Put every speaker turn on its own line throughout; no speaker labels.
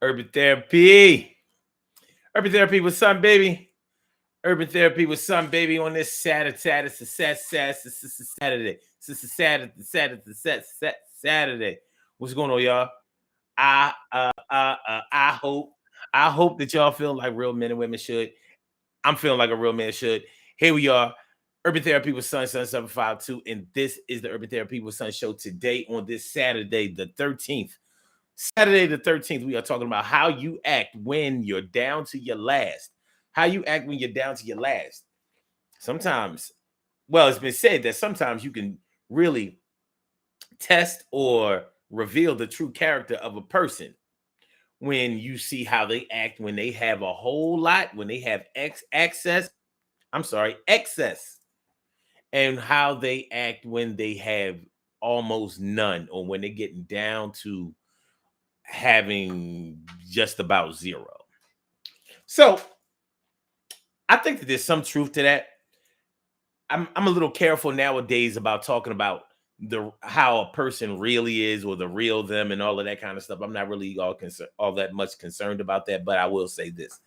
Urban Therapy. Urban Therapy with Sun Baby. Urban Therapy with Sun Baby on this Saturday. Saturday. What's going on, y'all? I hope that y'all feel like real men and women should. I'm feeling like a real man should. Here we are. Urban Therapy with Sun 752, and this is the Urban Therapy with Sun show today on this Saturday, the 13th. Saturday the 13th, we are talking about how you act when you're down to your last. How you act when you're down to your last. Sometimes, well, it's been said that sometimes you can really test or reveal the true character of a person when you see how they act when they have a whole lot, when they have excess, and how they act when they have almost none, or when they're getting down to having just about zero. So I think that there's some truth to that. I'm a little careful nowadays about talking about the how a person really is, or the real them, and all of that kind of stuff. I'm not really all that much concerned about that, but I will say this: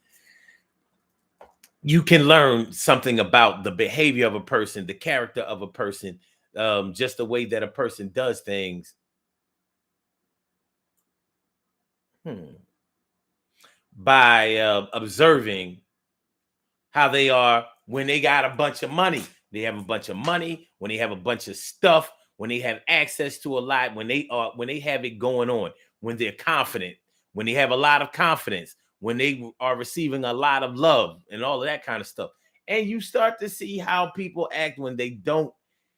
you can learn something about the behavior of a person, the character of a person, just the way that a person does things. By observing how they are when they got a bunch of money. They have a bunch of money, when they have a bunch of stuff, when they have access to a lot, when they have it going on, when they're confident, when they have a lot of confidence, when they are receiving a lot of love and all of that kind of stuff. And you start to see how people act when they don't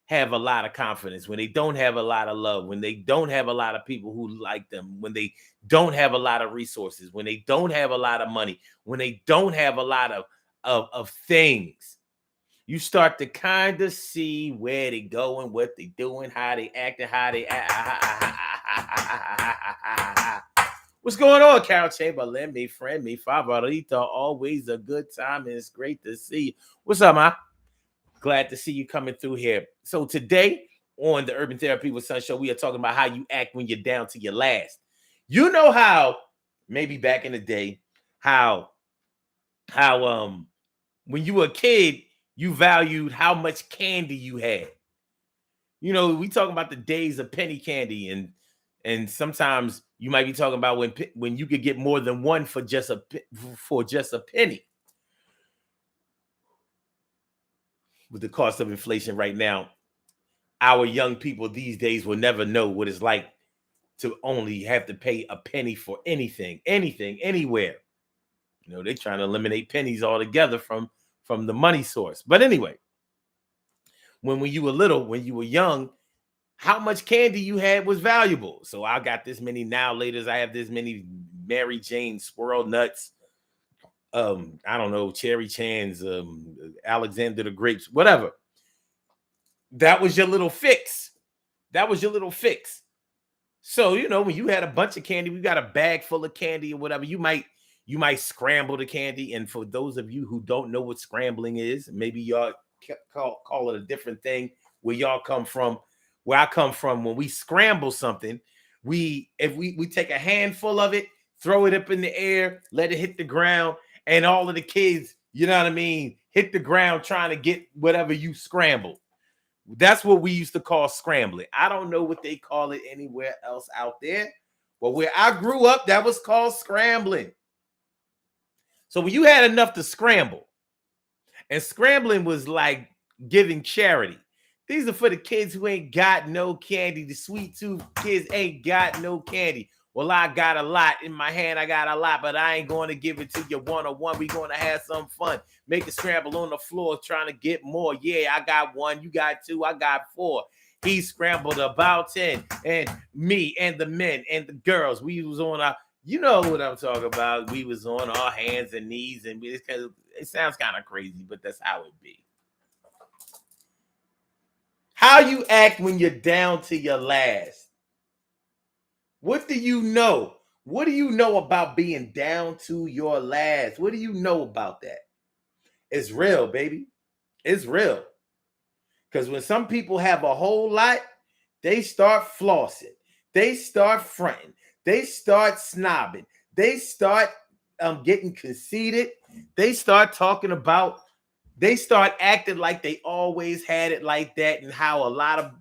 have a lot of confidence, when they don't have a lot of love, when they don't have a lot of people who like them, when they don't have a lot of resources, when they don't have a lot of money, when they don't have a lot of things. You start to kind of see where they going, what they doing, how they acting, how they What's going on, Carol Chamberlain? Me, friend, me, Favorita. Always a good time, and it's great to see you. What's up, ma? Glad to see you coming through here. So today on the Urban Therapy with Sun show, we are talking about how you act when you're down to your last. You know how maybe back in the day, how when you were a kid, you valued how much candy you had. You know, we talking about the days of penny candy, and sometimes you might be talking about when you could get more than one for just a penny. With the cost of inflation right now, our young people these days will never know what it's like to only have to pay a penny for anything, anywhere. You know, they're trying to eliminate pennies altogether from the money source. But anyway, when you were little, when you were young, how much candy you had was valuable. So I got this many now laters. I have this many Mary Jane swirl nuts. I don't know, cherry chans, Alexander the grapes, whatever. That was your little fix. That was your little fix. So, you know, when you had a bunch of candy, we got a bag full of candy or whatever, you might scramble the candy. And for those of you who don't know what scrambling is, maybe y'all call it a different thing where y'all come from. Where I come from, when we scramble something, if we take a handful of it, throw it up in the air, let it hit the ground, and all of the kids, you know what I mean, hit the ground trying to get whatever you scrambled. That's what we used to call scrambling. I don't know what they call it anywhere else out there, but where I grew up, that was called scrambling. So when you had enough to scramble, and scrambling was like giving charity. These are for the kids who ain't got no candy. The sweet tooth kids ain't got no candy. Well, I got a lot in my hand. I got a lot, but I ain't going to give it to you one-on-one. We're going to have some fun. Make a scramble on the floor trying to get more. Yeah, I got one. You got two. I got four. He scrambled about 10. And me and the men and the girls, we was on our, you know what I'm talking about. We was on our hands and knees. And it sounds kind of crazy, but that's how it be. How you act when you're down to your last. What do you know? What do you know about being down to your last? What do you know about that? It's real, baby. It's real. Because when some people have a whole lot, they start flossing. They start fronting. They start snobbing. they start getting conceited. They start talking about, they start acting like they always had it like that, and how a lot of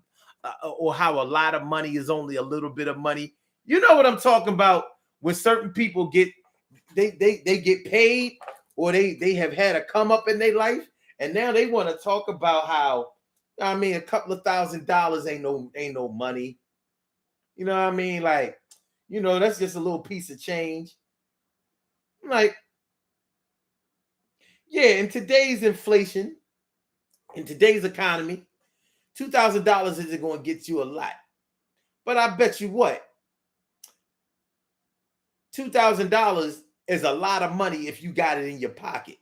or how a lot of money is only a little bit of money. You know what I'm talking about? When certain people get, they get paid, or they have had a come up in their life, and now they want to talk about how, I mean, a couple of $1,000 ain't no money. You know what I mean? Like, that's just a little piece of change. I'm like, yeah, in today's inflation, in today's economy, $2,000 isn't going to get you a lot. But I bet you what, $2,000 is a lot of money if you got it in your pocket.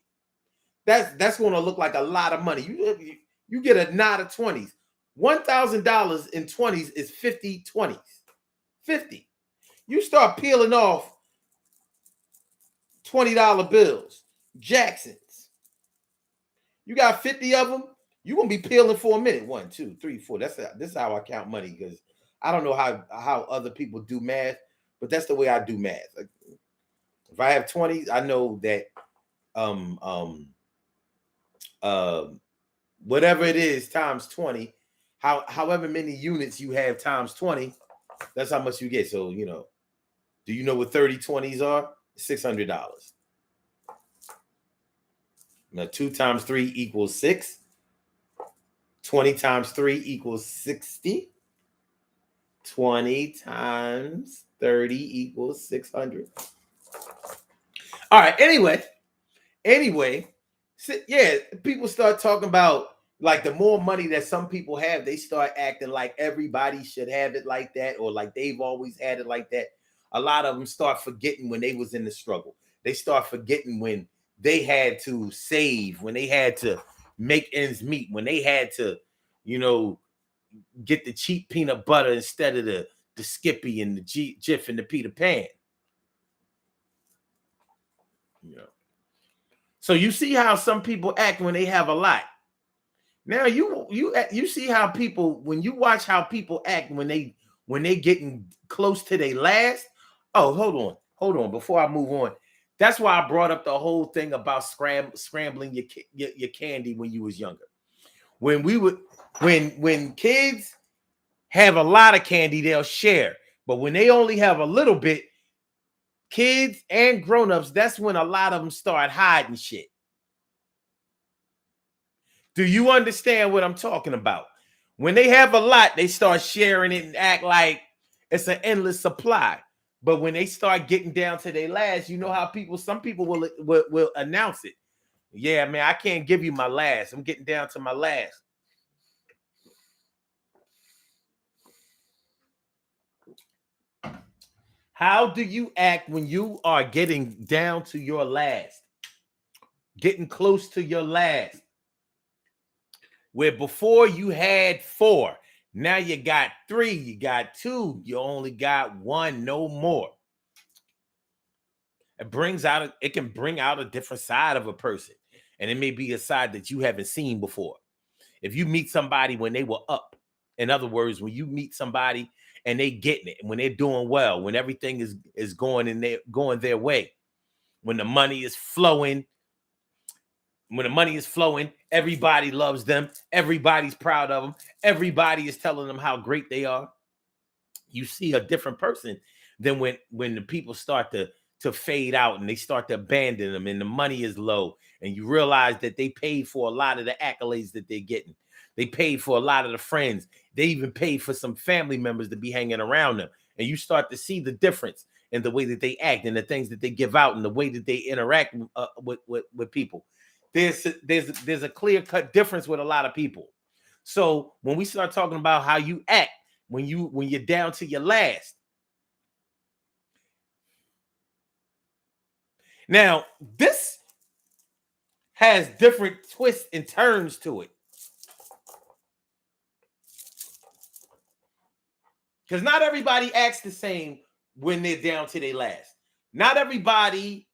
That's going to look like a lot of money. You get a knot of 20s. $1,000 in 20s is 50 20s. 50. You start peeling off $20 bills, Jacksons. You got 50 of them, you're going to be peeling for a minute. 1, 2, 3, 4. This is how I count money, because I don't know how other people do math, but that's the way I do math. If I have 20s, I know that whatever it is times 20, however many units you have times 20, that's how much you get. So, do you know what 30 20s are? $600. Now 2 times 3 equals 6. 20 times 3 equals 60. 20 times 30 equals 600. All right. Anyway, yeah, people start talking about, like, the more money that some people have, they start acting like everybody should have it like that, or like they've always had it like that. A lot of them start forgetting when they was in the struggle. They start forgetting when they had to save, when they had to make ends meet, when they had to, get the cheap peanut butter instead of the Skippy and the Jif and the Peter Pan. So you see how some people act when they have a lot. Now you see how people, when you watch how people act when they getting close to their last. Oh, hold on. Before I move on, that's why I brought up the whole thing about scrambling your candy when you was younger. When kids have a lot of candy, they'll share. But when they only have a little bit, kids and grown-ups, that's when a lot of them start hiding shit. Do you understand what I'm talking about? When they have a lot, they start sharing it and act like it's an endless supply. But when they start getting down to their last, you know how some people will announce it. Yeah, man, I can't give you my last. I'm getting down to my last. How do you act when you are getting down to your last? Getting close to your last? Where before you had 4, now you got 3, you got 2, you only got 1, no more. It can bring out a different side of a person, and it may be a side that you haven't seen before. If you meet somebody when they were up, in other words, when you meet somebody and they getting it, when they're doing well, when everything is going their way, when the money is flowing. When the money is flowing, everybody loves them. Everybody's proud of them. Everybody is telling them how great they are. You see a different person than when the people start to fade out and they start to abandon them and the money is low, and you realize that they paid for a lot of the accolades that they're getting. They paid for a lot of the friends. They even paid for some family members to be hanging around them. And you start to see the difference in the way that they act and the things that they give out and the way that they interact with people. There's a clear-cut difference with a lot of people. So when we start talking about how you act when you're down to your last. Now, this has different twists and turns to it. Because not everybody acts the same when they're down to their last. Not everybody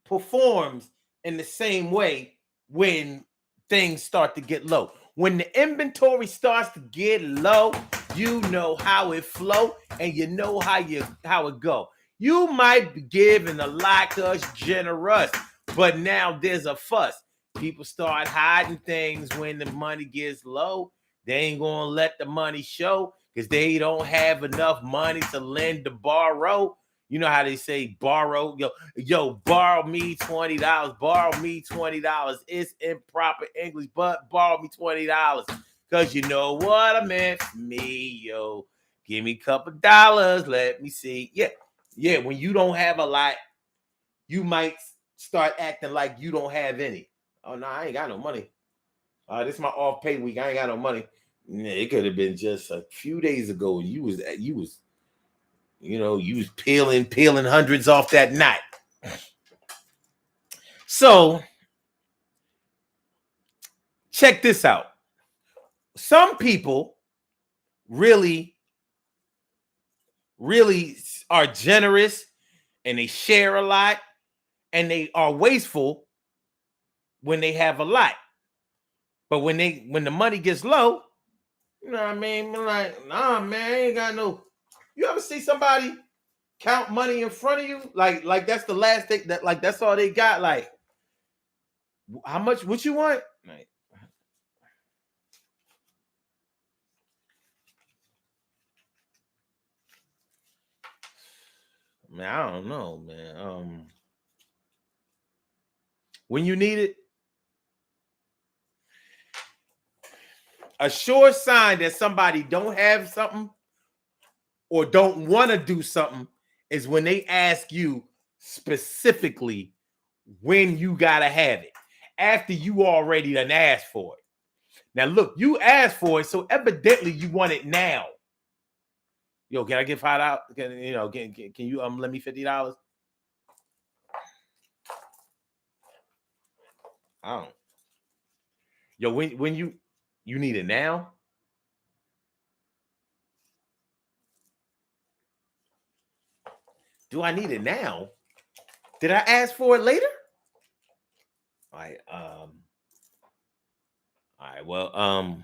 performs in the same way when things start to get low. When the inventory starts to get low, you know how it flow and you know how it go. You might be giving a lot because generous, but now there's a fuss. People start hiding things when the money gets low. They ain't gonna let the money show because they don't have enough money to lend to borrow. You know how they say borrow, borrow me $20, borrow me $20. It's improper English, but borrow me $20. Cause you know what I meant for me, yo. Give me a couple dollars, let me see. Yeah, when you don't have a lot, you might start acting like you don't have any. Oh no, I ain't got no money. This is my off pay week. I ain't got no money. It could have been just a few days ago. You was peeling hundreds off that knot. So check this out. Some people really, really are generous and they share a lot and they are wasteful when they have a lot. But when the money gets low, you know what I mean? I'm like, nah, man, I ain't got no. You ever see somebody count money in front of you? Like that's the last thing that's all they got. Like, how much? What you want? Like, man, I don't know, man. When you need it, a sure sign that somebody don't have something or don't want to do something is when they ask you specifically when you gotta have it after you already done asked for it. Now look, you asked for it, so evidently you want it now. Yo, can I get $5? Can you lend me $50? I don't. Yo, when you need it now? Do I need it now? Did I ask for it later? All right. All right. Well,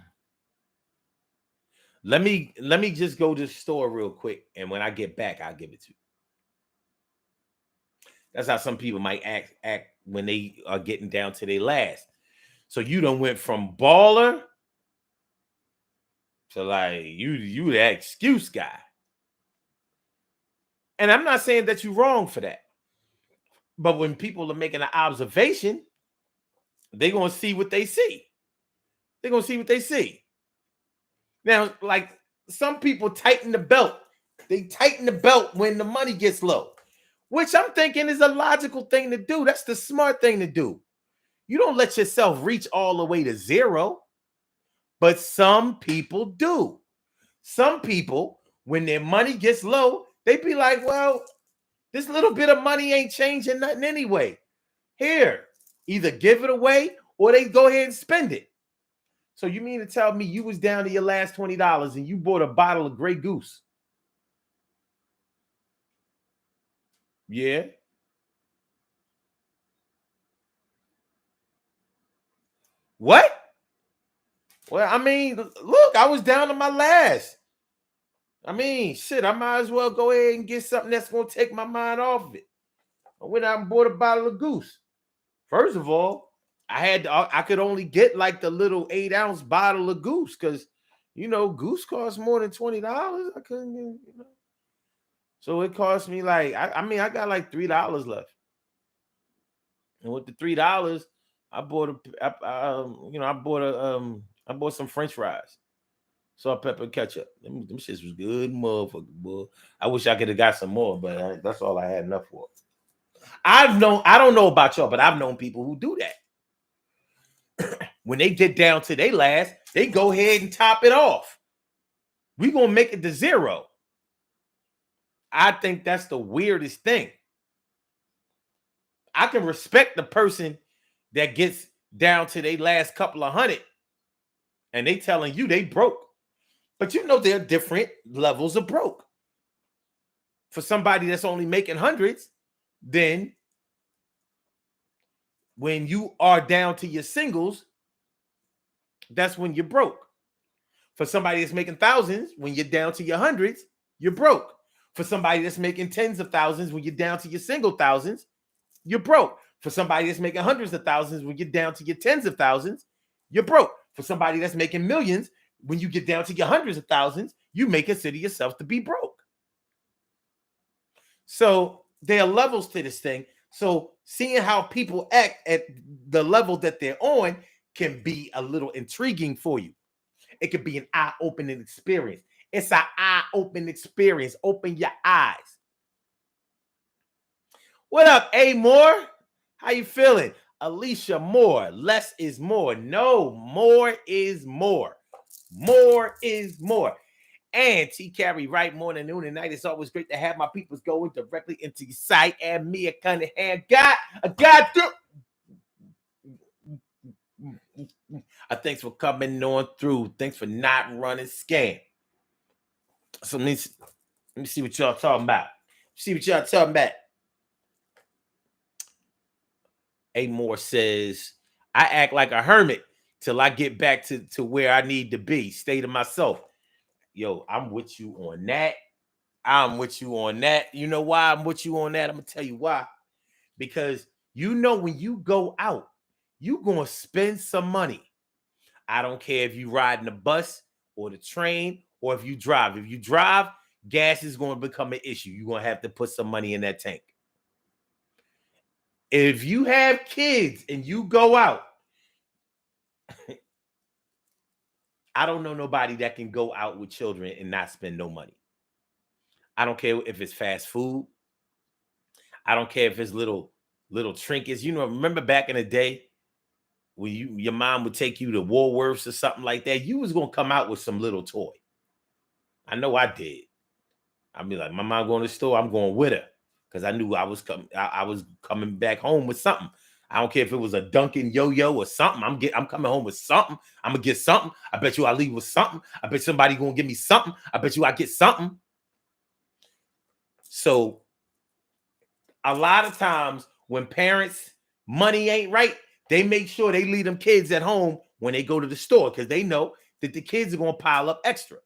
let me just go to the store real quick, and when I get back, I'll give it to you. That's how some people might act when they are getting down to their last. So you done went from baller to like you that excuse guy. And I'm not saying that you're wrong for that. But when people are making an observation, they're gonna see what they see. They're gonna see what they see. Now, like some people tighten the belt. They tighten the belt when the money gets low, which I'm thinking is a logical thing to do. That's the smart thing to do. You don't let yourself reach all the way to zero, but some people do. Some people, when their money gets low, they be like, well, this little bit of money ain't changing nothing anyway. Here, either give it away or they go ahead and spend it. So you mean to tell me you was down to your last $20 and you bought a bottle of Grey Goose? Yeah. What? Well, I mean, look, I was down to my last. I mean, shit, I might as well go ahead and get something that's going to take my mind off of it. I went out and bought a bottle of Goose. First of all, I could only get like the little 8-ounce bottle of Goose because, Goose costs more than $20. I couldn't get, So it cost me like, I got like $3 left. And with the $3, I bought I bought some French fries, salt, pepper, and ketchup. Them shits was good, motherfucker, boy. I wish I could have got some more, but that's all I had enough for. I don't know about y'all, but I've known people who do that. When they get down to their last, they go ahead and top it off. We're gonna make it to zero. I think that's the weirdest thing. I can respect the person that gets down to their last couple of hundred and they telling you they broke. But there are different levels of broke. For somebody that's only making hundreds, then when you are down to your singles, that's when you're broke. For somebody that's making thousands, when you're down to your hundreds, you're broke. For somebody that's making tens of thousands, when you're down to your single thousands, you're broke. For somebody that's making hundreds of thousands, when you're down to your tens of thousands, you're broke. For somebody that's making millions, when you get down to your hundreds of thousands, you may consider yourself to be broke. So there are levels to this thing. So seeing how people act at the level that they're on can be a little intriguing for you. It could be an eye-opening experience. It's an eye-opening experience. Open your eyes. What up, A. Moore? How you feeling? Alicia Moore. Less is more. No, more is more. More is more. And T. Carey, right, morning, noon, and night. It's always great to have my peoples going directly into your site. And Mia Cunningham got through. Thanks for coming on through. Thanks for not running scam. So let me see what y'all talking about. See what y'all talking about. A. Moore says, I act like a hermit till I get back to where I need to be. Stay to myself. Yo, I'm with you on that. I'm with you on that. You know why I'm with you on that? I'm going to tell you why. Because you know when you go out, you going to spend some money. I don't care if you ride in the bus or the train or if you drive. If you drive, gas is going to become an issue. You're going to have to put some money in that tank. If you have kids and you go out, I don't know nobody that can go out with children and not spend no money. I don't care if it's fast food. I don't care if it's little trinkets. You know, remember back in the day when your mom would take you to Woolworths or something like that, you was gonna come out with some little toy. I know I did. I'd be like, my mom going to the store, I'm going with her. Because I knew I was coming back home with something. I don't care if it was a Dunkin' yo-yo or something. I'm coming home with something. I'm gonna get something. I bet you I leave with something. I bet somebody gonna give me something. I bet you I get something. So a lot of times when parents' money ain't right, they make sure they leave them kids at home when they go to the store because they know that the kids are gonna pile up extra.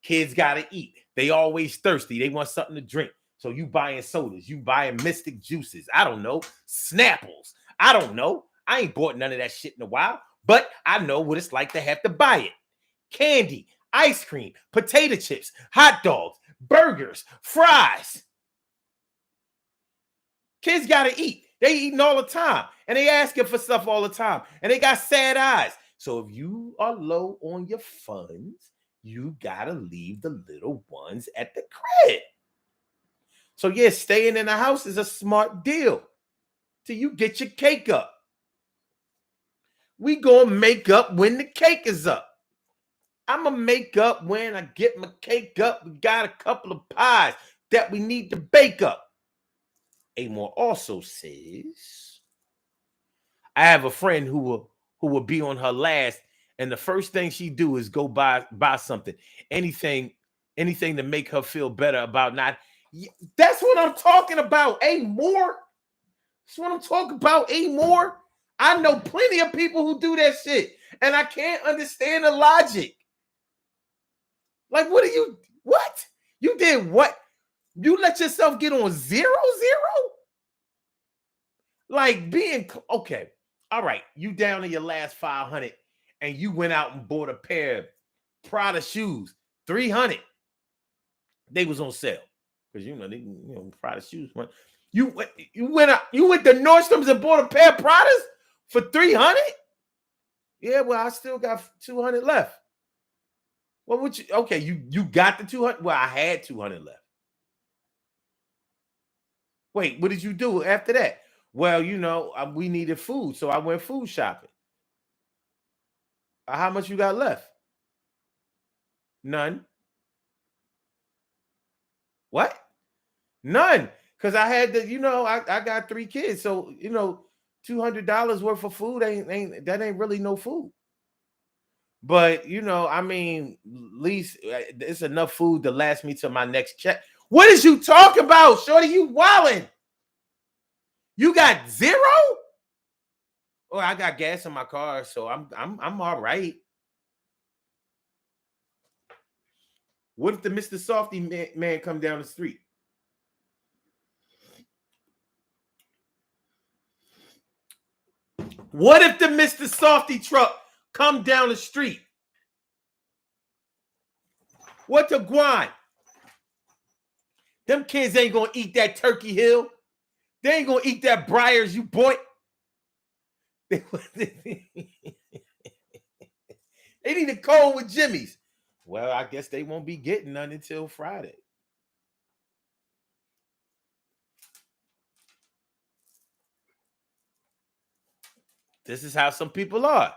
Kids gotta eat. They always thirsty. They want something to drink. So you buying sodas, you buying Mystic juices. I don't know, Snapples. I don't know. I ain't bought none of that shit in a while, but I know what it's like to have to buy it. Candy, ice cream, potato chips, hot dogs, burgers, fries. Kids gotta eat. They eating all the time, and they asking for stuff all the time, and they got sad eyes. So if you are low on your funds, you gotta leave the little ones at the crib. So yeah, staying in the house is a smart deal till you get your cake up. We gonna make up when the cake is up. I'm gonna make up when I get my cake up. We got a couple of pies that we need to bake up. Amor also says, I have a friend who will be on her last, and the first thing she do is go buy something, anything to make her feel better about not. That's what I'm talking about. Amor. That's what I'm talking about. Amor. I know plenty of people who do that shit, and I can't understand the logic. Like, what you did? What you let yourself get on 0-0? Like being okay. All right, you down to your last 500 and you went out and bought a pair of Prada shoes, 300. They was on sale because Prada shoes. You went to Nordstrom's and bought a pair of Pradas for 300. Yeah, well, I still got 200 left. What would you? Okay, you got the 200. Well, I had 200 left. Wait, what did you do after that? Well, we needed food, so I went food shopping. How much you got left? None. What? None. Because I had to, I got 3 kids, so $200 worth of food ain't really no food. But I mean, at least it's enough food to last me to my next check. What is you talking about, shorty? You wildin'? You got 0? Oh, I got gas in my car, so I'm all right. What if the Mr. Softy man come down the street? What if the Mr. Softy truck come down the street? What the guan? Them kids ain't gonna eat that Turkey Hill. They ain't gonna eat that Briars, you boy. They need a cold with Jimmy's. Well, I guess they won't be getting none until Friday. This is how some people are.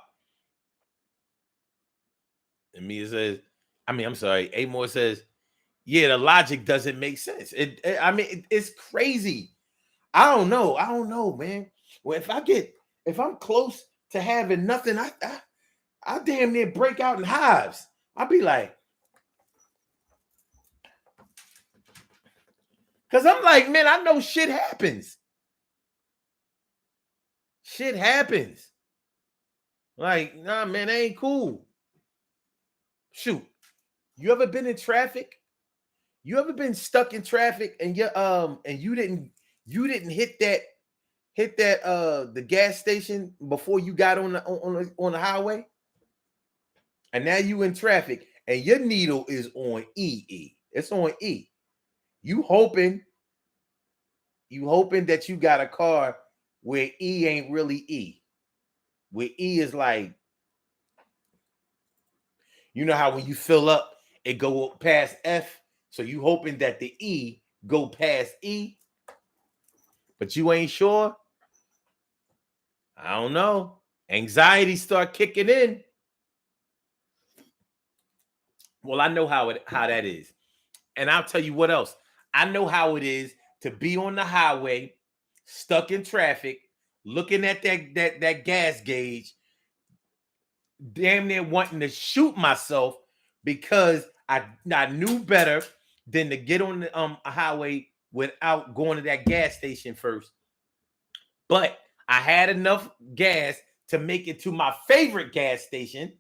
And Mia says, I'm sorry. Amor says, yeah, the logic doesn't make sense. It's crazy. I don't know, man. Well, if I'm close to having nothing, I damn near break out in hives. I'll be like, because I'm like, man, I know shit happens. Shit happens. Like, nah, man, that ain't cool. Shoot. You ever been in traffic? You ever been stuck in traffic and you didn't hit that the gas station before you got on the highway? And now you in traffic and your needle is on E. It's on E. You hoping that you got a car where E ain't really E. Where E is like, you know how when you fill up, it go past F. So you hoping that the E go past E, but you ain't sure. I don't know. Anxiety start kicking in. Well, I know how that is. And I'll tell you what else. I know how it is to be on the highway, stuck in traffic, looking at that gas gauge, damn near wanting to shoot myself because I knew better than to get on the highway without going to that gas station first. But I had enough gas to make it to my favorite gas station,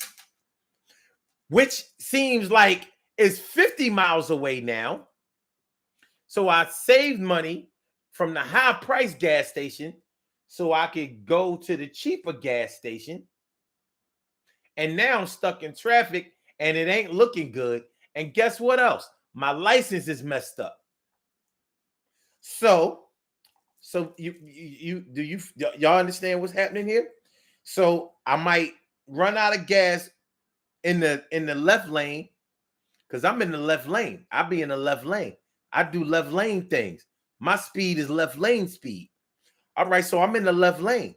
which seems like is 50 miles away now. So I saved money from the high price gas station so I could go to the cheaper gas station. And now I'm stuck in traffic and it ain't looking good. And guess what else? My license is messed up. So y'all understand what's happening here? So I might run out of gas in the left lane because I'm in the left lane. I be in the left lane. I do left lane things. My speed is left lane speed. All right, so I'm in the left lane.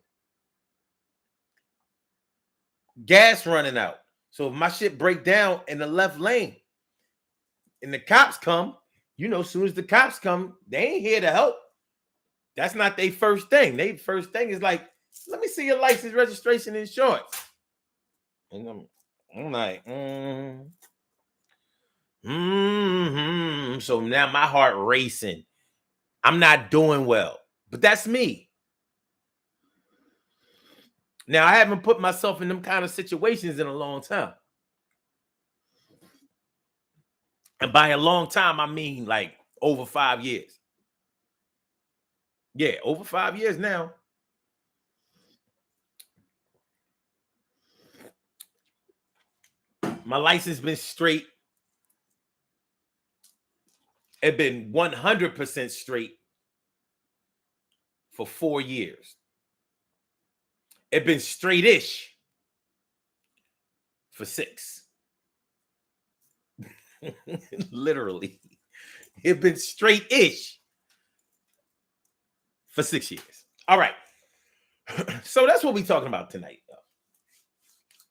Gas running out. So if my shit break down in the left lane and the cops come, as soon as the cops come, they ain't here to help. That's not their first thing. Their first thing is like, let me see your license, registration, insurance. And I'm like, So now my heart racing. I'm not doing well, but that's me. Now I haven't put myself in them kind of situations in a long time. And by a long time, I mean like over 5 years. Yeah, over 5 years now. My license been straight. It been 100% straight for 4 years. It been straight-ish for 6. Literally. It been straight-ish for 6 years. All right. So that's what we're talking about tonight.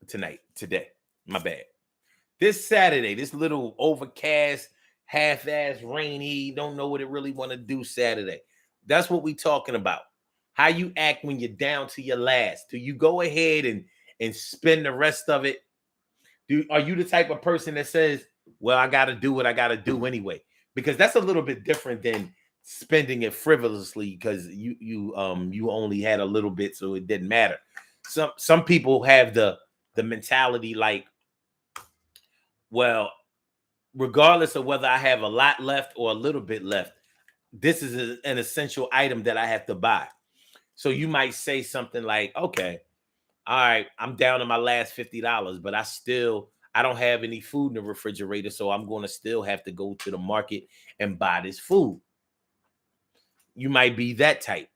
Today. My bad. This Saturday, this little overcast, half-ass rainy, don't know what it really want to do Saturday. That's what we talking about. How you act when you're down to your last. Do you go ahead and spend the rest of it? Are you the type of person that says, well, I got to do what I got to do anyway? Because that's a little bit different than spending it frivolously because you only had a little bit, so it didn't matter. Some people have the mentality like, well, regardless of whether I have a lot left or a little bit left, this is an essential item that I have to buy. So you might say something like, okay, All right, I'm down to my last $50, but I don't have any food in the refrigerator, so I'm going to still have to go to the market and buy this food. You might be that type.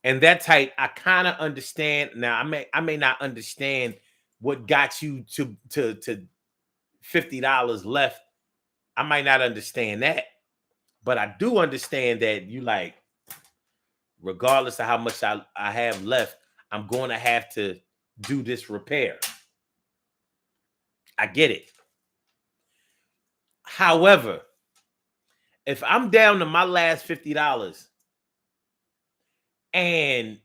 And that type, I kind of understand. Now, I may not understand what got you to $50 left. I might not understand that, but I do understand that you like, regardless of how much I have left, I'm going to have to do this repair. I get it. However, if I'm down to my last $50 and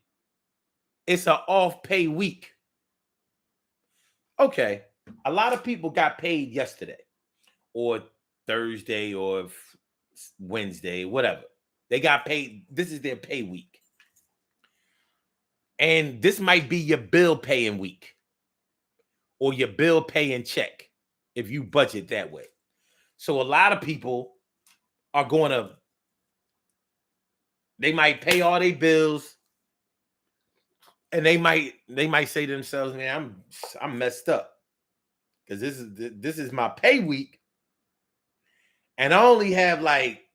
it's an off pay week, okay, a lot of people got paid yesterday or Thursday or Wednesday, whatever. They got paid. This is their pay week. And this might be your bill paying week or your bill paying check if you budget that way. So a lot of people are going to, they might pay all their bills and they might say to themselves, man, I'm messed up because this is my pay week. And I only have like,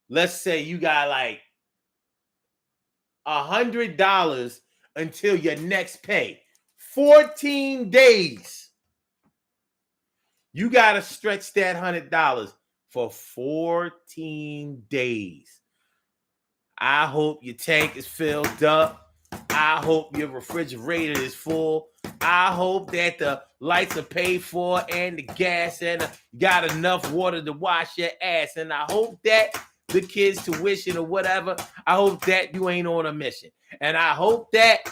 let's say you got like $100 until your next pay. 14 days. You got to stretch that $100 for 14 days. I hope your tank is filled up. I hope your refrigerator is full. I hope that the lights are paid for and the gas and you got enough water to wash your ass. And I hope that the kids' tuition or whatever, I hope that you ain't on a mission. And I hope that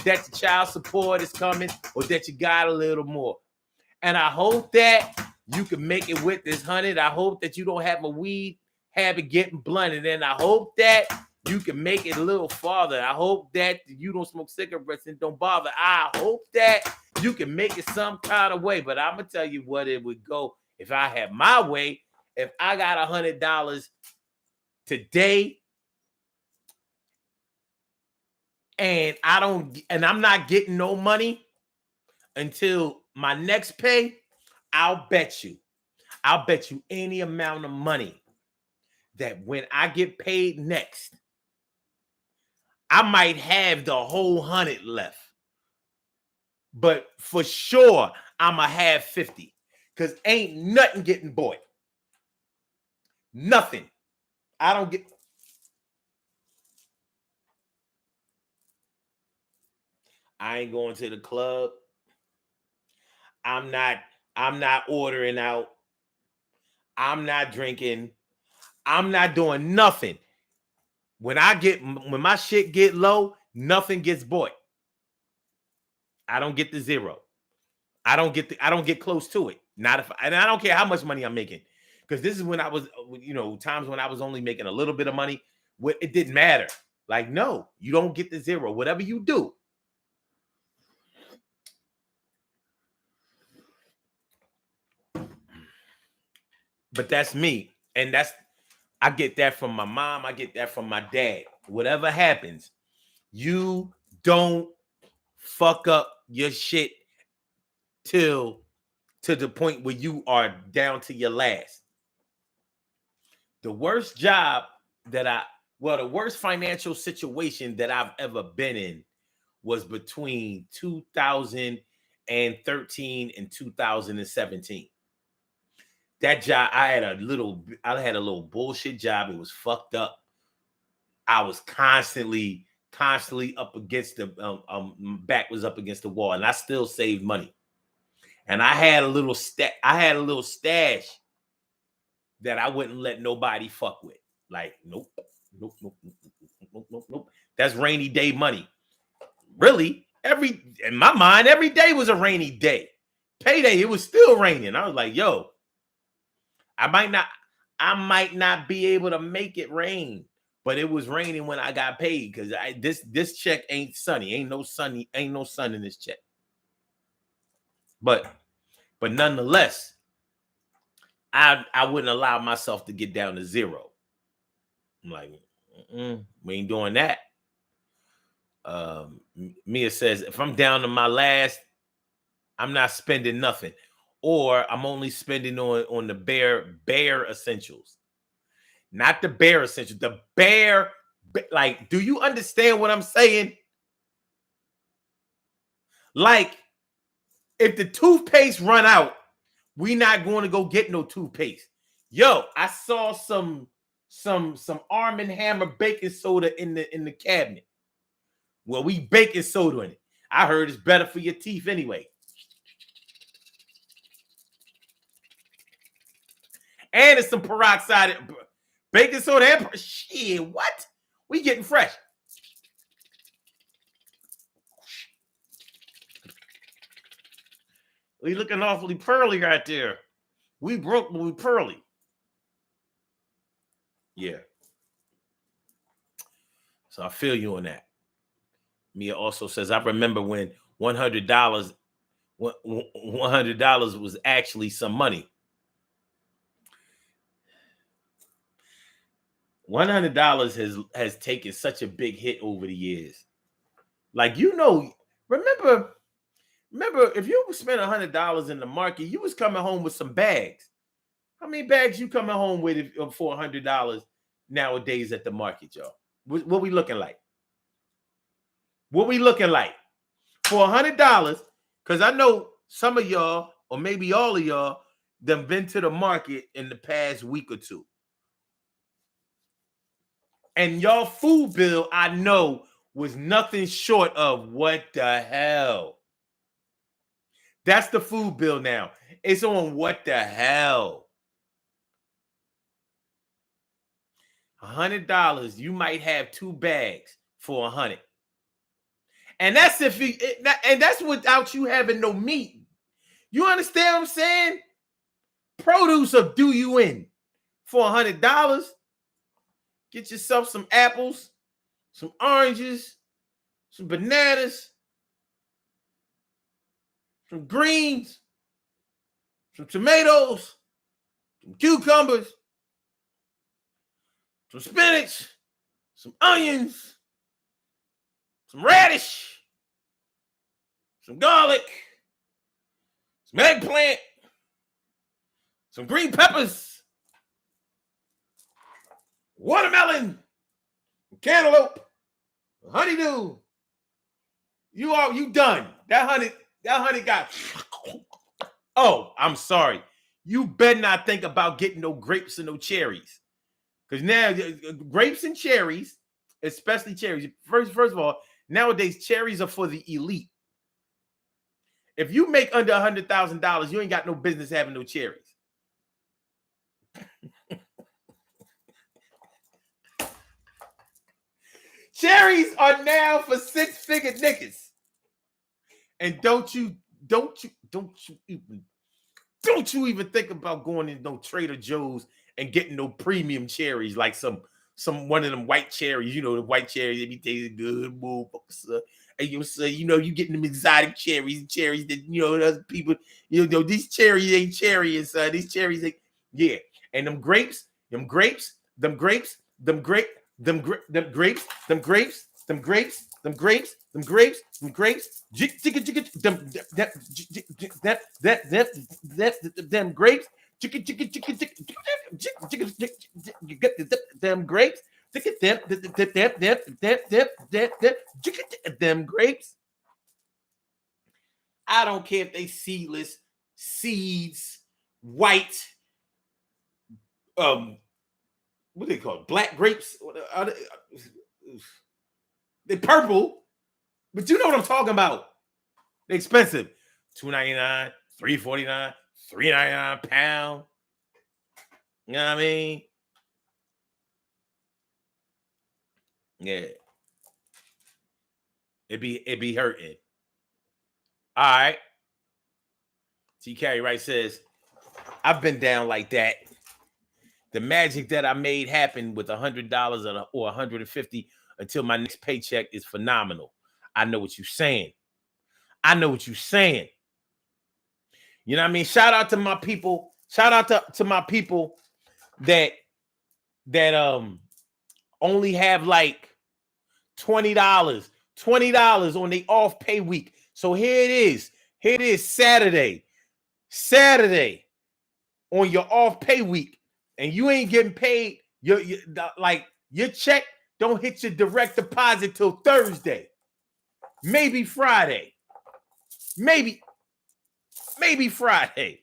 the child support is coming or that you got a little more. And I hope that you can make it with this 100. I hope that you don't have a weed habit getting blunted. And I hope that you can make it a little farther. I hope that you don't smoke cigarettes and don't bother. I hope that you can make it some kind of way. But I'm going to tell you what it would go if I had my way. If I got $100 today and I'm not getting no money until my next pay, I'll bet you any amount of money that when I get paid next, I might have the whole 100 left. But for sure, I'ma have 50. Because ain't nothing getting bought. Nothing. I ain't going to the club. I'm not ordering out. I'm not drinking. I'm not doing nothing. When my shit get low, nothing gets bought. I don't get the zero. I don't get close to it. Not if, and I don't care how much money I'm making, because this is when I was, times when I was only making a little bit of money. It didn't matter. Like, no, you don't get the zero. Whatever you do. But that's me, and I get that from my mom. I get that from my dad. Whatever happens, you don't fuck up your shit to the point where you are down to your last. The worst job the worst financial situation that I've ever been in was between 2013 and 2017. That job, I had a little bullshit job. It was fucked up. I was constantly up against the back was up against the wall, and I still saved money. And I had a little stash that I wouldn't let nobody fuck with. Like, nope. That's rainy day money. Really? In my mind, every day was a rainy day. Payday, it was still raining. I was like, yo, I might not be able to make it rain, but it was raining when I got paid because this check ain't sunny. Ain't no sun in this check. But nonetheless, I wouldn't allow myself to get down to zero. I'm like, we ain't doing that. Mia says, if I'm down to my last, I'm not spending nothing. Or I'm only spending on the bare essentials. Not the bare essentials. The bare, like, do you understand what I'm saying? Like, if the toothpaste run out, we not going to go get no toothpaste. Yo, I saw some Arm & Hammer baking soda in the cabinet. Well, we baking soda in it. I heard it's better for your teeth anyway. And it's some peroxide, baking soda and shit. What? We getting fresh. We looking awfully pearly right there. We broke, but we pearly. Yeah. So I feel you on that. Mia also says, I remember when $100 was actually some money. $100 has taken such a big hit over the years. Like, you know, remember if you spent $100 in the market, you was coming home with some bags. How many bags you coming home with for $100 nowadays at the market, y'all? What we looking like? What we looking like for $100? Because I know some of y'all, or maybe all of y'all, done been to the market in the past week or two. And y'all food bill, I know, was nothing short of what the hell. That's the food bill now. It's on what the hell. $100, you might have 2 bags for $100. And that's if you, and that's without you having no meat. You understand what I'm saying? Produce will do you in for $100. Get yourself some apples, some oranges, some bananas, some greens, some tomatoes, some cucumbers, some spinach, some onions, some radish, some garlic, some eggplant, some green peppers, watermelon, cantaloupe, honeydew. You done. That honey got. Oh, I'm sorry. You better not think about getting no grapes and no cherries. Because now grapes and cherries, especially cherries. First of all, nowadays cherries are for the elite. If you make under $100,000, you ain't got no business having no cherries. Cherries are now for 6-figure niggas. And don't you even think about going in no Trader Joe's and getting no premium cherries like some one of them white cherries. You know, the white cherries, they be tasting good, motherfuckers. And you say, you know, you getting them exotic cherries that, you know, other people, you know, these cherries ain't cherries, son. These cherries ain't, yeah. And them grapes, them grapes, them grapes, them grapes, them grapes, them grapes, them grapes, them grapes, them grapes, them grapes, them grapes, them grapes, them grapes, them grapes. I don't care if they seedless, seeds, white, what do they call it? Black grapes. They're purple, but you know what I'm talking about. They're expensive. $2.99, $3.49, $3.99 a pound. You know what I mean? Yeah. It be hurting. All right. T. Carey Wright says, I've been down like that. The magic that I made happen with $100 or $150 until my next paycheck is phenomenal. I know what you're saying. I know what you're saying. You know what I mean? Shout out to my people. Shout out to my people that only have like $20, $20 on the off pay week. So here it is. Here it is Saturday. Saturday on your off pay week. And you ain't getting paid. Your check don't hit your direct deposit till Thursday. Maybe Friday. Maybe Friday.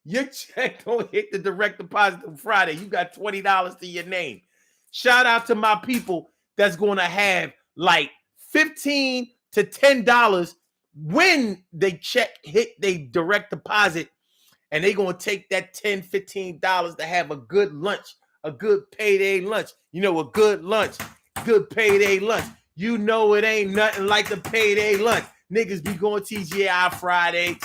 Your check don't hit the direct deposit till Friday. You got $20 to your name. Shout out to my people that's going to have like $15 to $10 when they check hit their direct deposit, and they going to take that $10, $15 to have a good lunch, a good payday lunch. You know, a good lunch, good payday lunch. You know it ain't nothing like the payday lunch. Niggas be going TGI Friday.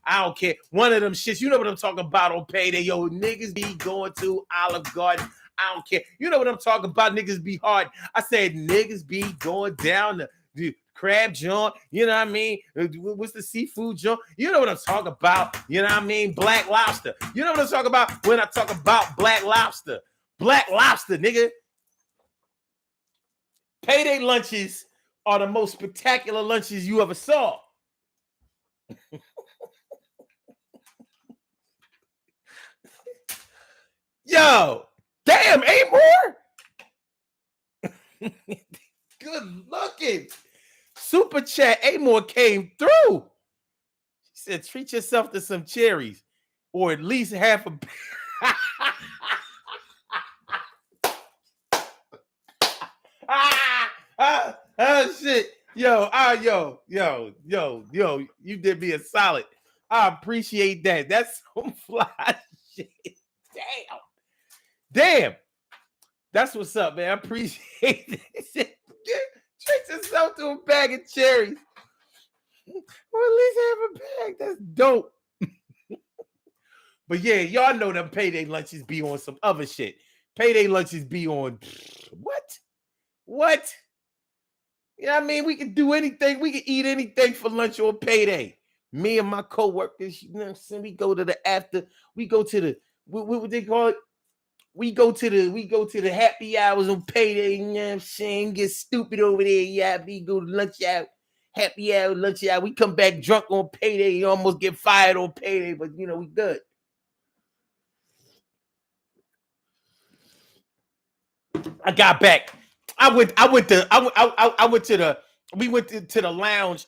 I don't care. One of them shits. You know what I'm talking about on payday. Yo, niggas be going to Olive Garden. I don't care. You know what I'm talking about. Niggas be hard. I said niggas be going down the crab joint. You know what I mean? What's the seafood joint? You know what I'm talking about. You know what I mean? Black Lobster. You know what I'm talking about when I talk about Black Lobster. Black Lobster, nigga. Payday lunches are the most spectacular lunches you ever saw. Yo, damn, ain't more? Good looking. Super chat, Amor came through. She said, treat yourself to some cherries or at least half a oh shit. Yo, you did me a solid. I appreciate that. That's some fly shit. Damn. That's what's up, man. I appreciate it. Treat yourself to a bag of cherries. Or at least have a bag. That's dope. But yeah, y'all know them payday lunches be on some other shit. Payday lunches be on what? You know what I mean? We can do anything. We can eat anything for lunch on payday. Me and my coworkers, you know what I'm saying? We go to the what they call it? We go to the happy hours on payday, you know what I'm saying? Get stupid over there. Yeah, we go to lunch out, happy hour, lunch out. We come back drunk on payday. You almost get fired on payday, but you know, we good. I got back. We went to the lounge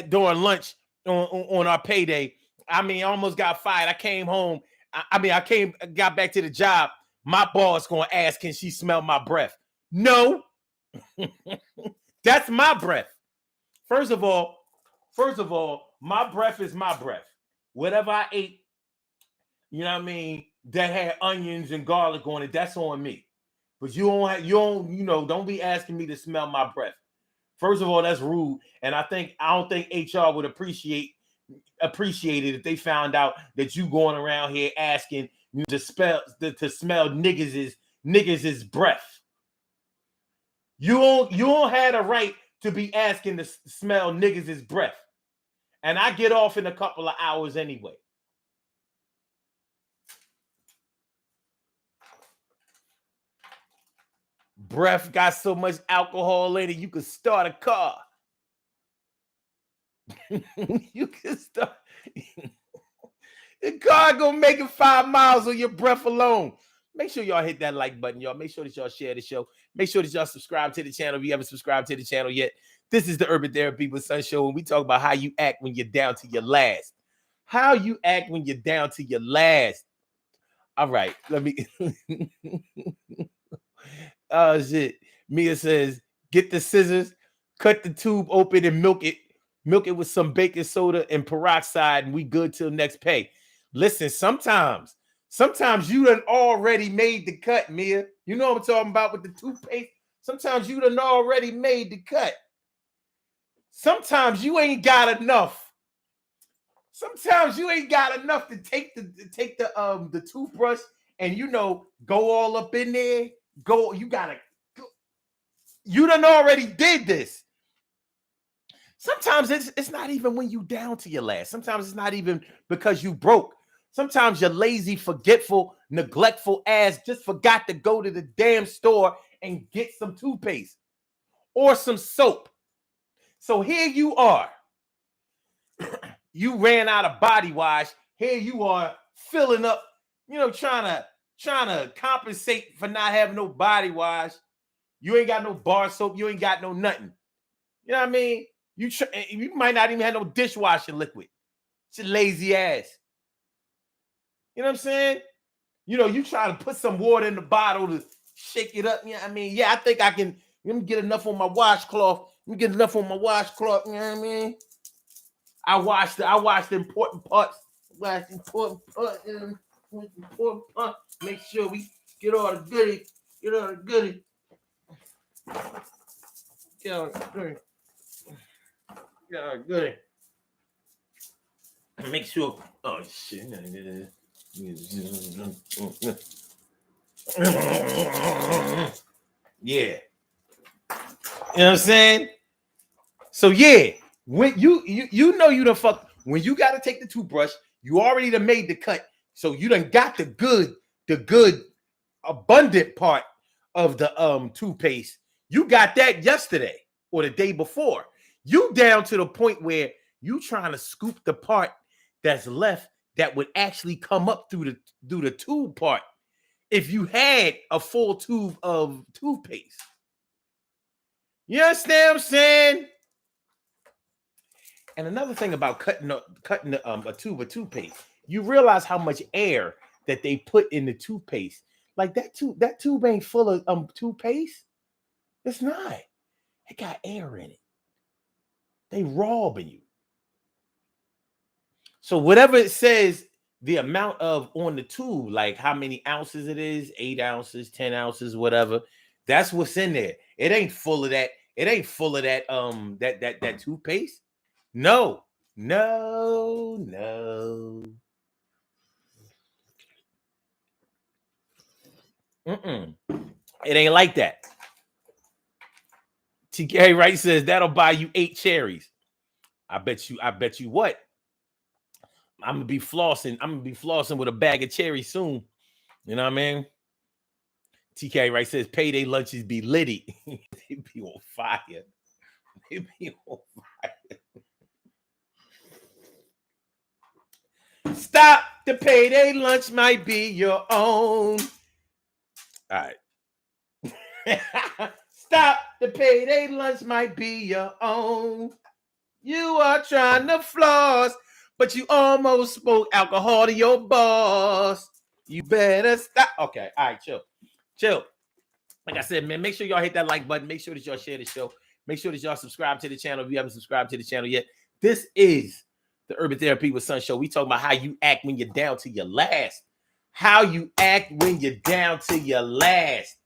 during lunch on our payday. I mean, I almost got fired. I came home. Got back to the job. My boss gonna ask, can she smell my breath? No. That's my breath. First of all, my breath is my breath. Whatever I ate, you know what I mean, that had onions and garlic on it, that's on me. But don't be asking me to smell my breath. First of all, that's rude. And I don't think HR would appreciate it if they found out that you going around here asking you to smell niggas' breath. You don't have a right to be asking to smell niggas' breath. And I get off in a couple of hours anyway. Breath got so much alcohol in it, you could start a car. You can start. The car gonna make it 5 miles on your breath alone. Make sure y'all hit that like button, y'all. Make sure that y'all share the show. Make sure that y'all subscribe to the channel if you haven't subscribed to the channel yet. This is the Urban Therapy with Sun Show, and we talk about how you act when you're down to your last. How you act when you're down to your last. All right, let me. Oh shit. Mia says, get the scissors, cut the tube open, and milk it. Milk it with some baking soda and peroxide, and we good till next pay. Listen, sometimes you done already made the cut, Mia. You know what I'm talking about with the toothpaste? Sometimes you done already made the cut. Sometimes you ain't got enough. Sometimes you ain't got enough to take the toothbrush and go all up in there. You done already did this. Sometimes it's not even when you down to your last. Sometimes it's not even because you broke. Sometimes your lazy, forgetful, neglectful ass just forgot to go to the damn store and get some toothpaste. or some soap. So here you are. You ran out of body wash. Here you are filling up, trying to compensate for not having no body wash. You ain't got no bar soap. You ain't got no nothing. You know what I mean? You might not even have no dishwashing liquid. It's a lazy ass. You know what I'm saying? You try to put some water in the bottle to shake it up. You know what I mean? Yeah, I think I can. Let me get enough on my washcloth. You know what I mean? I watched the important parts. Important parts. Make sure we get all the goodies. Get all the goodies. Get all the goodies. Get all the goodies. Make sure. Oh shit. Yeah. You know what I'm saying? So yeah, when you know you done fuck when you gotta take the toothbrush, you already done made the cut. So you done got the good abundant part of the toothpaste. You got that yesterday or the day before. You down to the point where you trying to scoop the part that's left that would actually come up through the tube part if you had a full tube of toothpaste. You understand what I'm saying? And another thing about cutting a tube of toothpaste, you realize how much air that they put in the toothpaste. Like that tube ain't full of toothpaste. It's not. It got air in it. They robbing you. So whatever it says, the amount of on the tube, like how many ounces it is, 8 ounces, 10 ounces, whatever. That's what's in there. It ain't full of that. It ain't full of that that toothpaste. No. Mm-mm. It ain't like that. TK Wright says that'll buy you 8 cherries. I bet you what? I'm gonna be flossing with a bag of cherries soon. You know what I mean? TK Wright says payday lunches be litty. They be on fire. They be on fire. Stop, the payday lunch might be your own. All right. Stop, the payday lunch might be your own. You are trying to floss, but you almost spoke alcohol to your boss. You better stop. Okay, all right, chill. Like I said, man, make sure y'all hit that like button. Make sure that y'all share the show. Make sure that y'all subscribe to the channel if you haven't subscribed to the channel yet. This is the Urban Therapy with Son Show. We talk about how you act when you're down to your last. How you act when you're down to your last.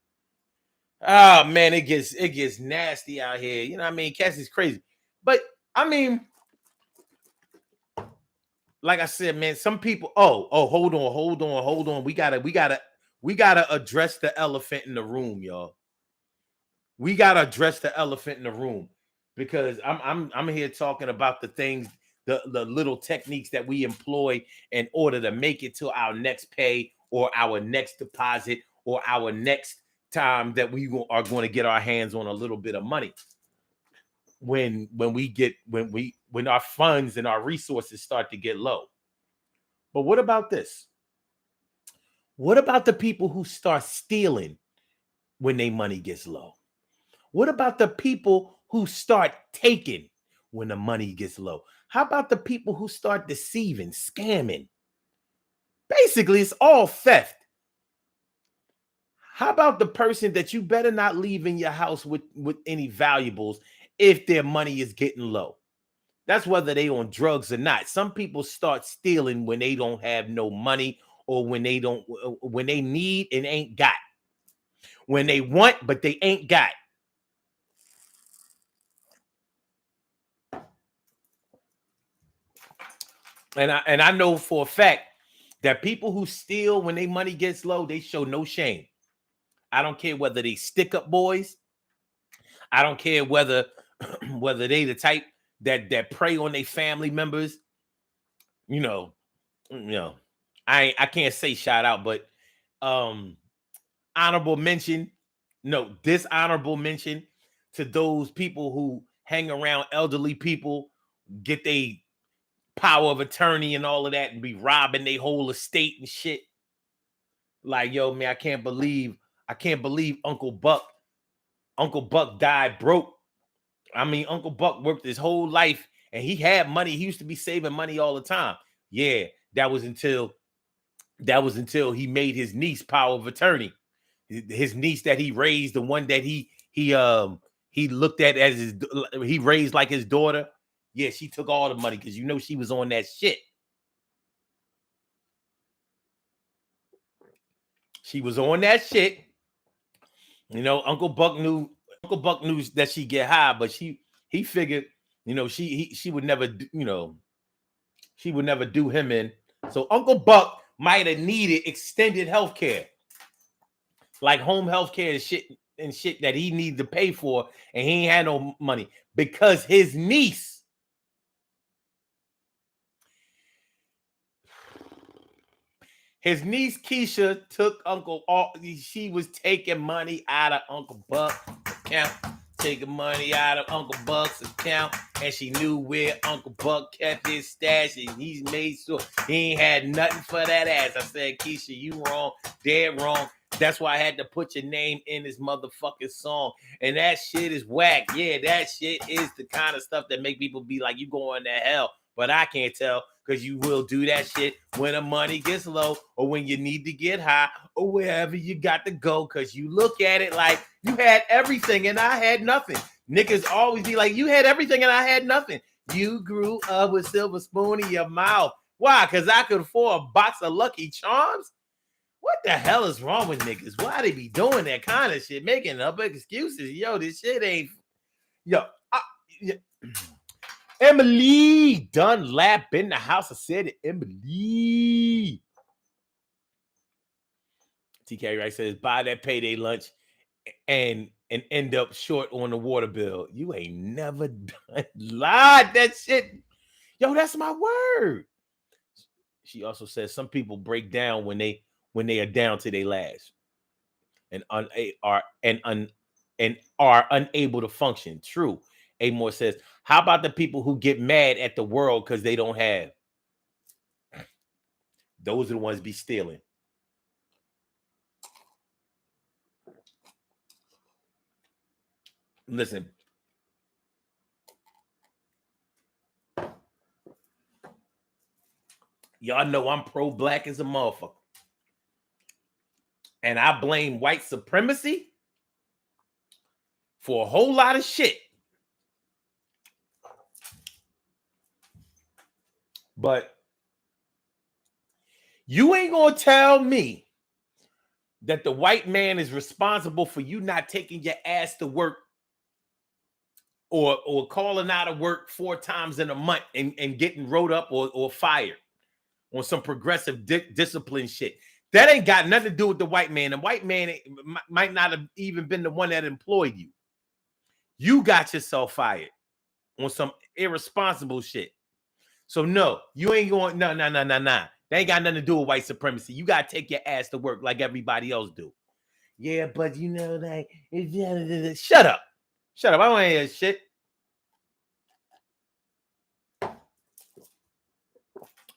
Oh man, it gets nasty out here. You know what I mean? Cass is crazy. But I mean, like I said, man, some people. Oh, hold on. We gotta address the elephant in the room, y'all. We gotta address the elephant in the room because I'm here talking about the things, the little techniques that we employ in order to make it to our next pay or our next deposit or our next time that we are going to get our hands on a little bit of money. When our funds and our resources start to get low. But what about this? What about the people who start stealing when their money gets low? What about the people who start taking when the money gets low? How about the people who start deceiving, scamming? Basically, it's all theft. How about the person that you better not leave in your house with any valuables if their money is getting low? That's whether they on drugs or not. Some people start stealing when they don't have no money or when they need and ain't got. When they want, but they ain't got. And I know for a fact that people who steal when their money gets low, they show no shame. I don't care whether they stick up boys. I don't care whether they the type that prey on their family members. You know, I can't say shout out, but honorable mention. No, dishonorable mention to those people who hang around elderly people, get they power of attorney and all of that, and be robbing their whole estate and shit. Like, yo, man, I can't believe Uncle Buck died broke. I mean, Uncle Buck worked his whole life and he had money. He used to be saving money all the time. Yeah, that was until he made his niece power of attorney. His niece that he raised, the one that he looked at as he raised like his daughter. Yeah, she took all the money because she was on that shit. She was on that shit. Uncle Buck knew that she get high, but he figured, she would never, she would never do him in. So Uncle Buck might have needed extended health care, like home health care and shit that he needed to pay for, and he ain't had no money because his niece Keisha took she was taking money out of Uncle Buck's account, taking money out of Uncle Buck's account, and she knew where Uncle Buck kept his stash, and he made sure he ain't had nothing for that ass. I said, Keisha, you wrong, dead wrong. That's why I had to put your name in this motherfucking song. And that shit is whack. Yeah, that shit is the kind of stuff that make people be like, you going to hell. But I can't tell, because you will do that shit when the money gets low, or when you need to get high, or wherever you got to go, because you look at it like you had everything and I had nothing. Niggas always be like, you had everything and I had nothing. You grew up with silver spoon in your mouth. Why? Because I could afford a box of Lucky Charms? What the hell is wrong with niggas? Why they be doing that kind of shit? Making up excuses. Yo, this shit ain't... Emily Dunlap in the house. I said it. Emily. TK Wright says, buy that payday lunch and end up short on the water bill. You ain't never done lied that shit. Yo, that's my word. She also says some people break down when they are down to their last and are unable to function. True. Amor says, how about the people who get mad at the world because they don't have? Those are the ones be stealing. Listen. Y'all know I'm pro-black as a motherfucker. And I blame white supremacy for a whole lot of shit. But you ain't gonna tell me that the white man is responsible for you not taking your ass to work or calling out of work 4 times in a month and getting wrote up or fired on some progressive discipline shit. That ain't got nothing to do with the white man. The white man might not have even been the one that employed you. You got yourself fired on some irresponsible shit. So no, you ain't going, no. That ain't got nothing to do with white supremacy. You got to take your ass to work like everybody else do. Yeah, but like, shut up. I don't want to hear shit.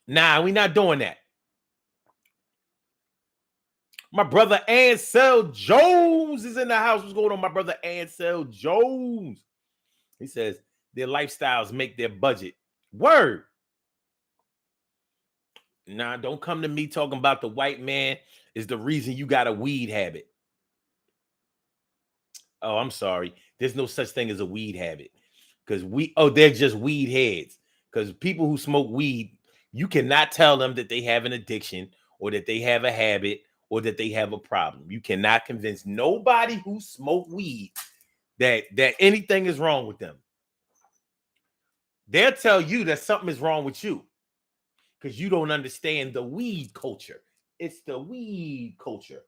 Nah, we not doing that. My brother Ansel Jones is in the house. What's going on, my brother Ansel Jones? He says their lifestyles make their budget. Word. Nah, don't come to me talking about the white man is the reason you got a weed habit. Oh, I'm sorry. There's no such thing as a weed habit. Because they're just weed heads. Because people who smoke weed, you cannot tell them that they have an addiction or that they have a habit or that they have a problem. You cannot convince nobody who smoke weed that anything is wrong with them. They'll tell you that something is wrong with you because you don't understand the weed culture. It's the weed culture.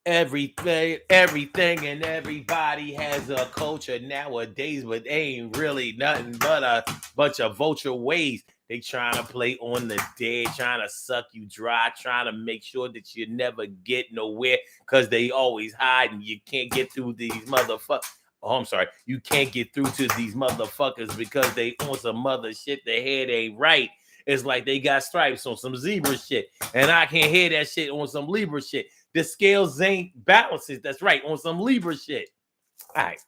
Everything and everybody has a culture nowadays, but they ain't really nothing but a bunch of vulture ways. They trying to play on the dead, trying to suck you dry, trying to make sure that you never get nowhere because they always hide and you can't get through these motherfuckers. I'm sorry, you can't get through to these motherfuckers because they on some mother shit. Their head ain't right. It's like they got stripes on some zebra shit, and I can't hear that shit on some Libra shit. The scales ain't balances. That's right, on some Libra shit. All right.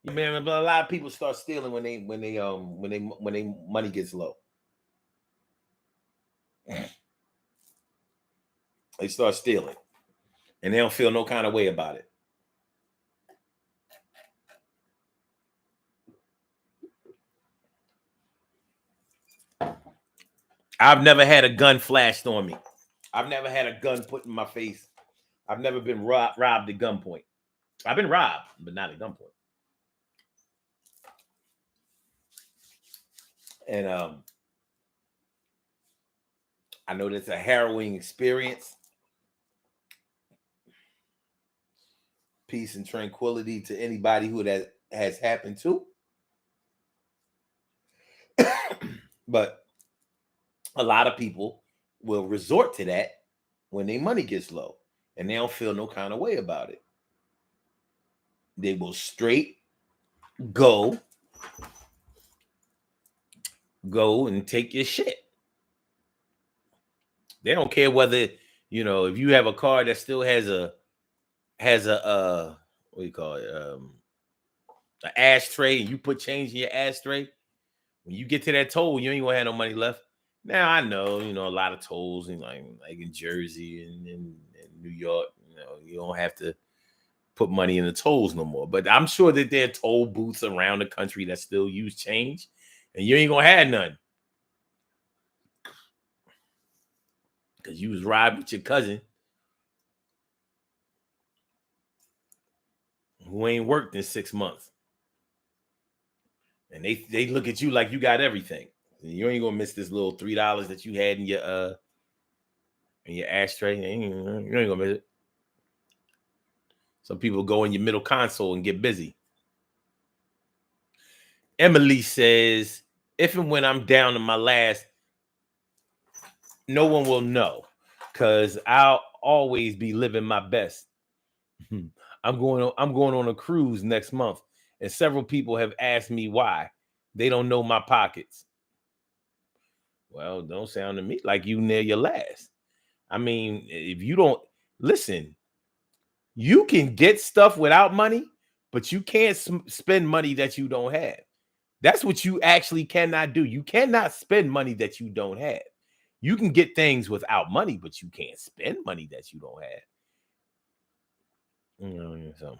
Man, but a lot of people start stealing when they money gets low. They start stealing, and they don't feel no kind of way about it. I've never had a gun flashed on me. I've never had a gun put in my face. I've never been robbed at gunpoint. I've been robbed, but not at gunpoint. And I know that's a harrowing experience. Peace and tranquility to anybody who that has happened to. But a lot of people will resort to that when their money gets low and they don't feel no kind of way about it. They will straight go and take your shit. They don't care whether, if you have a car that still has a what do you call it, an ashtray, and you put change in your ashtray. When you get to that toll, you ain't gonna have no money left. Now I know, a lot of tolls in like in Jersey and in New York, you don't have to put money in the tolls no more. But I'm sure that there are toll booths around the country that still use change, and you ain't gonna have none because you was robbed with your cousin who ain't worked in 6 months, and they look at you like you got everything. You ain't gonna miss this little $3 that you had in your ashtray. You ain't gonna miss it. Some people go in your middle console and get busy. Emily says, if and when I'm down to my last, no one will know because I'll always be living my best. I'm going on a cruise next month, and several people have asked me why. They don't know my pockets. Well, don't sound to me like you near your last. I mean, if you don't listen, you can get stuff without money, but you can't spend money that you don't have. That's what you actually cannot do. You cannot spend money that you don't have. You can get things without money, but you can't spend money that you don't have. So,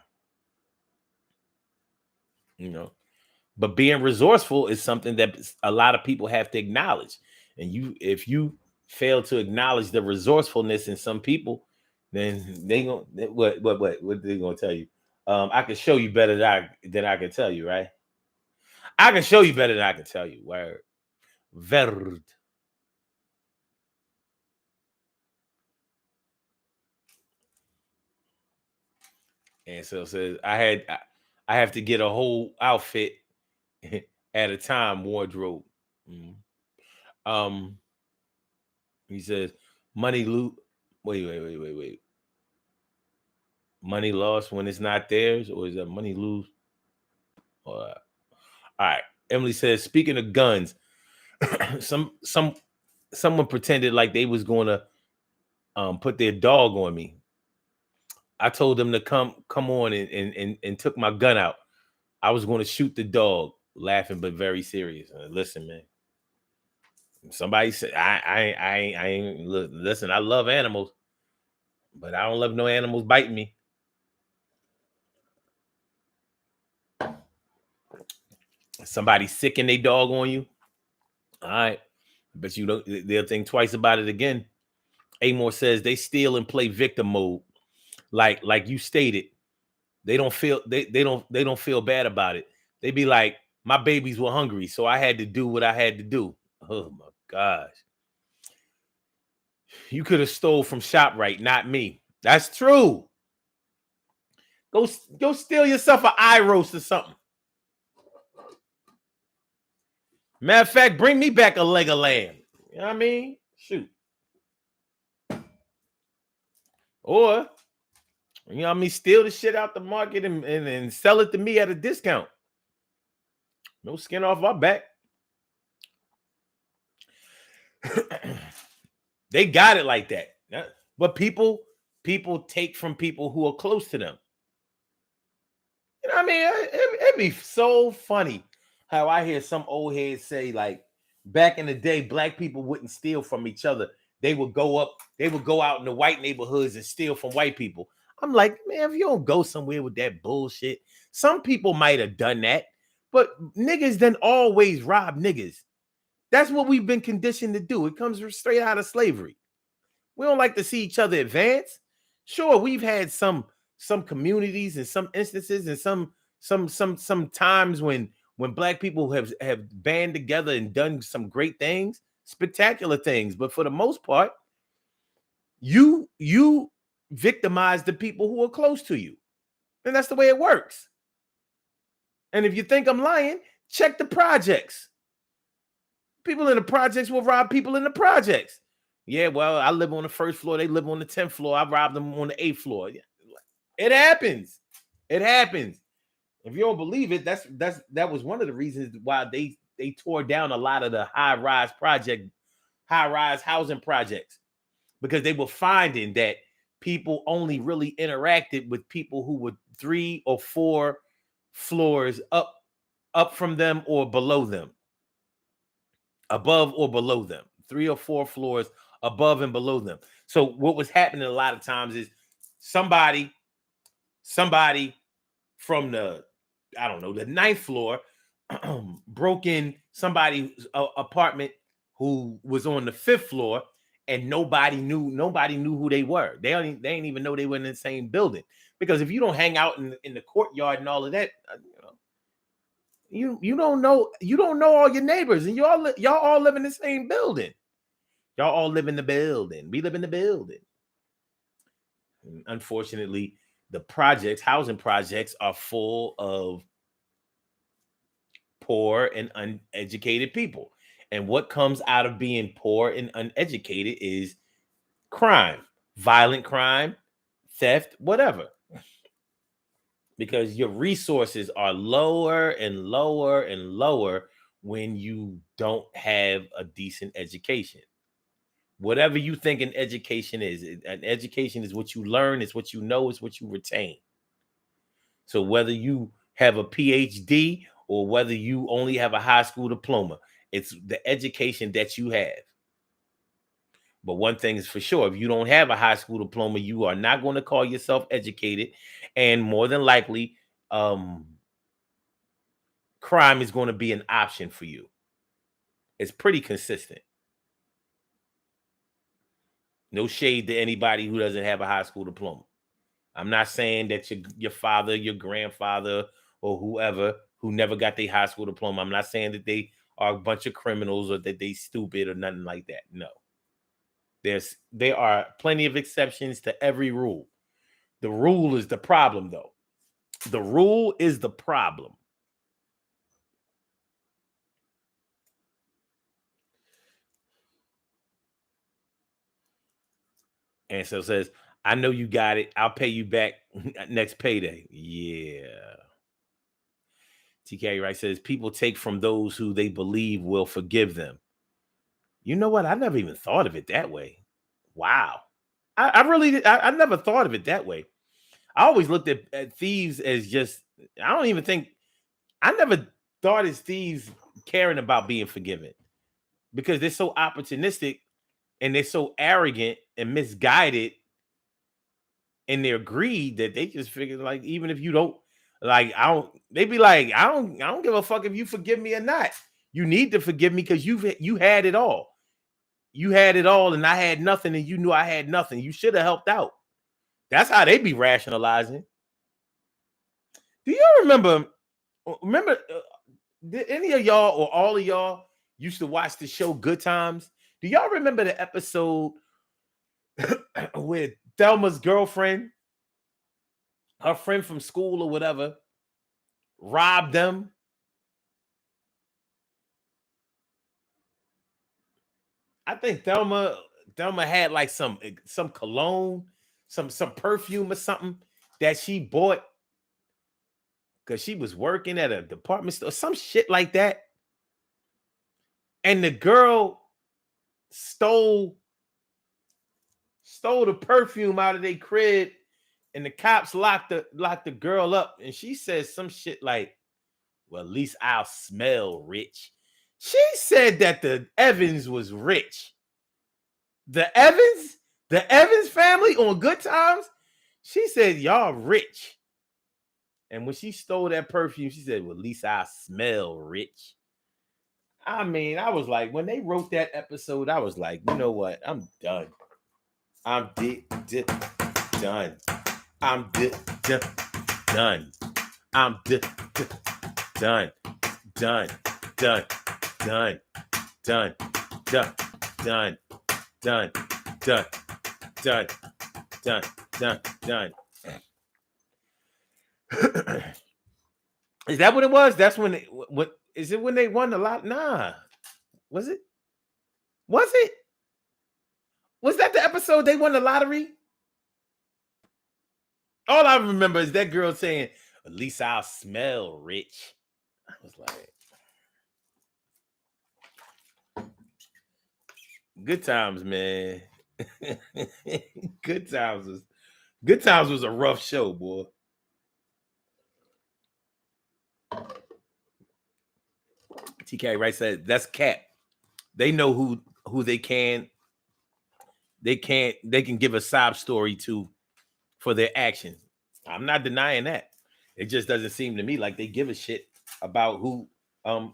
but being resourceful is something that a lot of people have to acknowledge. And if you fail to acknowledge the resourcefulness in some people, then they gonna what they gonna tell you? I can show you better than I can tell you, right? I can show you better than I can tell you. Word. Verd. And so it says I have to get a whole outfit at a time wardrobe. Mhm. Um, he says money loot. Wait. Money lost when it's not theirs, or is that money lose? All right. Emily says, speaking of guns, someone pretended like they was going to put their dog on me. I told them to come on and took my gun out. I was going to shoot the dog, laughing but very serious. Listen, man. Somebody said I ain't listen. I love animals, but I don't love no animals biting me. Somebody sicking their dog on you. All right, but you don't. They'll think twice about it again. Amor says they steal and play victim mode, like you stated. They don't feel bad about it. They be like, my babies were hungry, so I had to do what I had to do. Oh my gosh. You could have stole from ShopRite, not me. That's true. Go steal yourself an eye roast or something. Matter of fact, bring me back a leg of lamb. You know what I mean? Shoot. Or, you know what I mean, steal the shit out the market and sell it to me at a discount. No skin off our back. They got it like that. But people take from people who are close to them. You know what I mean? It'd be so funny how I hear some old heads say, like, back in the day, black people wouldn't steal from each other. They would go out in the white neighborhoods and steal from white people. I'm like, man, if you don't go somewhere with that bullshit, some people might have done that, but niggas then always rob niggas. That's what we've been conditioned to do. It comes straight out of slavery. We don't like to see each other advance. Sure, we've had some communities and some instances and some times when black people have band together and done some great things, spectacular things. But for the most part, you victimize the people who are close to you. And that's the way it works. And if you think I'm lying, check the projects. People in the projects will rob people in the projects. Yeah, well, I live on the first floor. They live on the 10th floor. I robbed them on the 8th floor. It happens. It happens. If you don't believe it, that was one of the reasons why they tore down a lot of the high rise housing projects, because they were finding that people only really interacted with people who were 3 or 4 floors up from them or below them, above or below them, 3 or 4 floors above and below them. So what was happening a lot of times is somebody from the, I don't know, the 9th floor broke in somebody's apartment who was on the 5th floor, and nobody knew who they were. They didn't even know they were in the same building, because if you don't hang out in the courtyard and all of that, you don't know all your neighbors, and y'all all live in the same building. Y'all all live in the building. We live in the building. And unfortunately, the housing projects, are full of poor and uneducated people. And what comes out of being poor and uneducated is crime, violent crime, theft, whatever. Because your resources are lower and lower and lower when you don't have a decent education. Whatever you think an education is, an education is what you learn, it's what you know, it's what you retain. So whether you have a PhD or whether you only have a high school diploma, it's the education that you have. But one thing is for sure, if you don't have a high school diploma, you are not going to call yourself educated, and more than likely, um, crime is going to be an option for you. It's pretty consistent. No shade to anybody who doesn't have a high school diploma. I'm not saying that your father, your grandfather, or whoever who never got their high school diploma, I'm not saying that they are a bunch of criminals or that they stupid or nothing like that. No. There are plenty of exceptions to every rule. The rule is the problem, though. The rule is the problem. And so it says, I know you got it. I'll pay you back next payday. Yeah. TK Wright says, people take from those who they believe will forgive them. You know what? I never even thought of it that way. Wow. I never thought of it that way. I always looked at thieves as just, I don't even think, I never thought as thieves caring about being forgiven, because they're so opportunistic and they're so arrogant and misguided in their greed that they just figure, like, even if you don't, like, they be like, I don't give a fuck if you forgive me or not. You need to forgive me because you had it all. You had it all and I had nothing, and you knew I had nothing. You should have helped out. That's how they be rationalizing. Do y'all remember? Did any of y'all or all of y'all used to watch the show Good Times? Do y'all remember the episode where Thelma's girlfriend, her friend from school or whatever, robbed them? I think Thelma had like some cologne, some perfume or something that she bought because she was working at a department store, some shit like that. And the girl stole the perfume out of their crib, and the cops locked the girl up. And she says some shit like, "Well, at least I'll smell rich." She said that the Evans was rich. The Evans, the Evans family on Good Times. She said, "Y'all rich." And when she stole that perfume, she said, "Well, at least I smell rich." I mean, I was like, when they wrote that episode, I was like, you know what? I'm done. I'm done. I'm done. I'm done. Done. Done. Done. Done. Done. Done. Done. Done. Done. Done. Done. Done. Is that what it was? That's when what is it when they won the lot? Nah. Was it? Was it? Was that the episode they won the lottery? All I remember is that girl saying, "At least I'll smell rich." I was like, Good Times, man. Good Times was a rough show, boy. TK Wright said that's cap. They know who they can give a sob story to for their actions. I'm not denying that. It just doesn't seem to me like they give a shit about who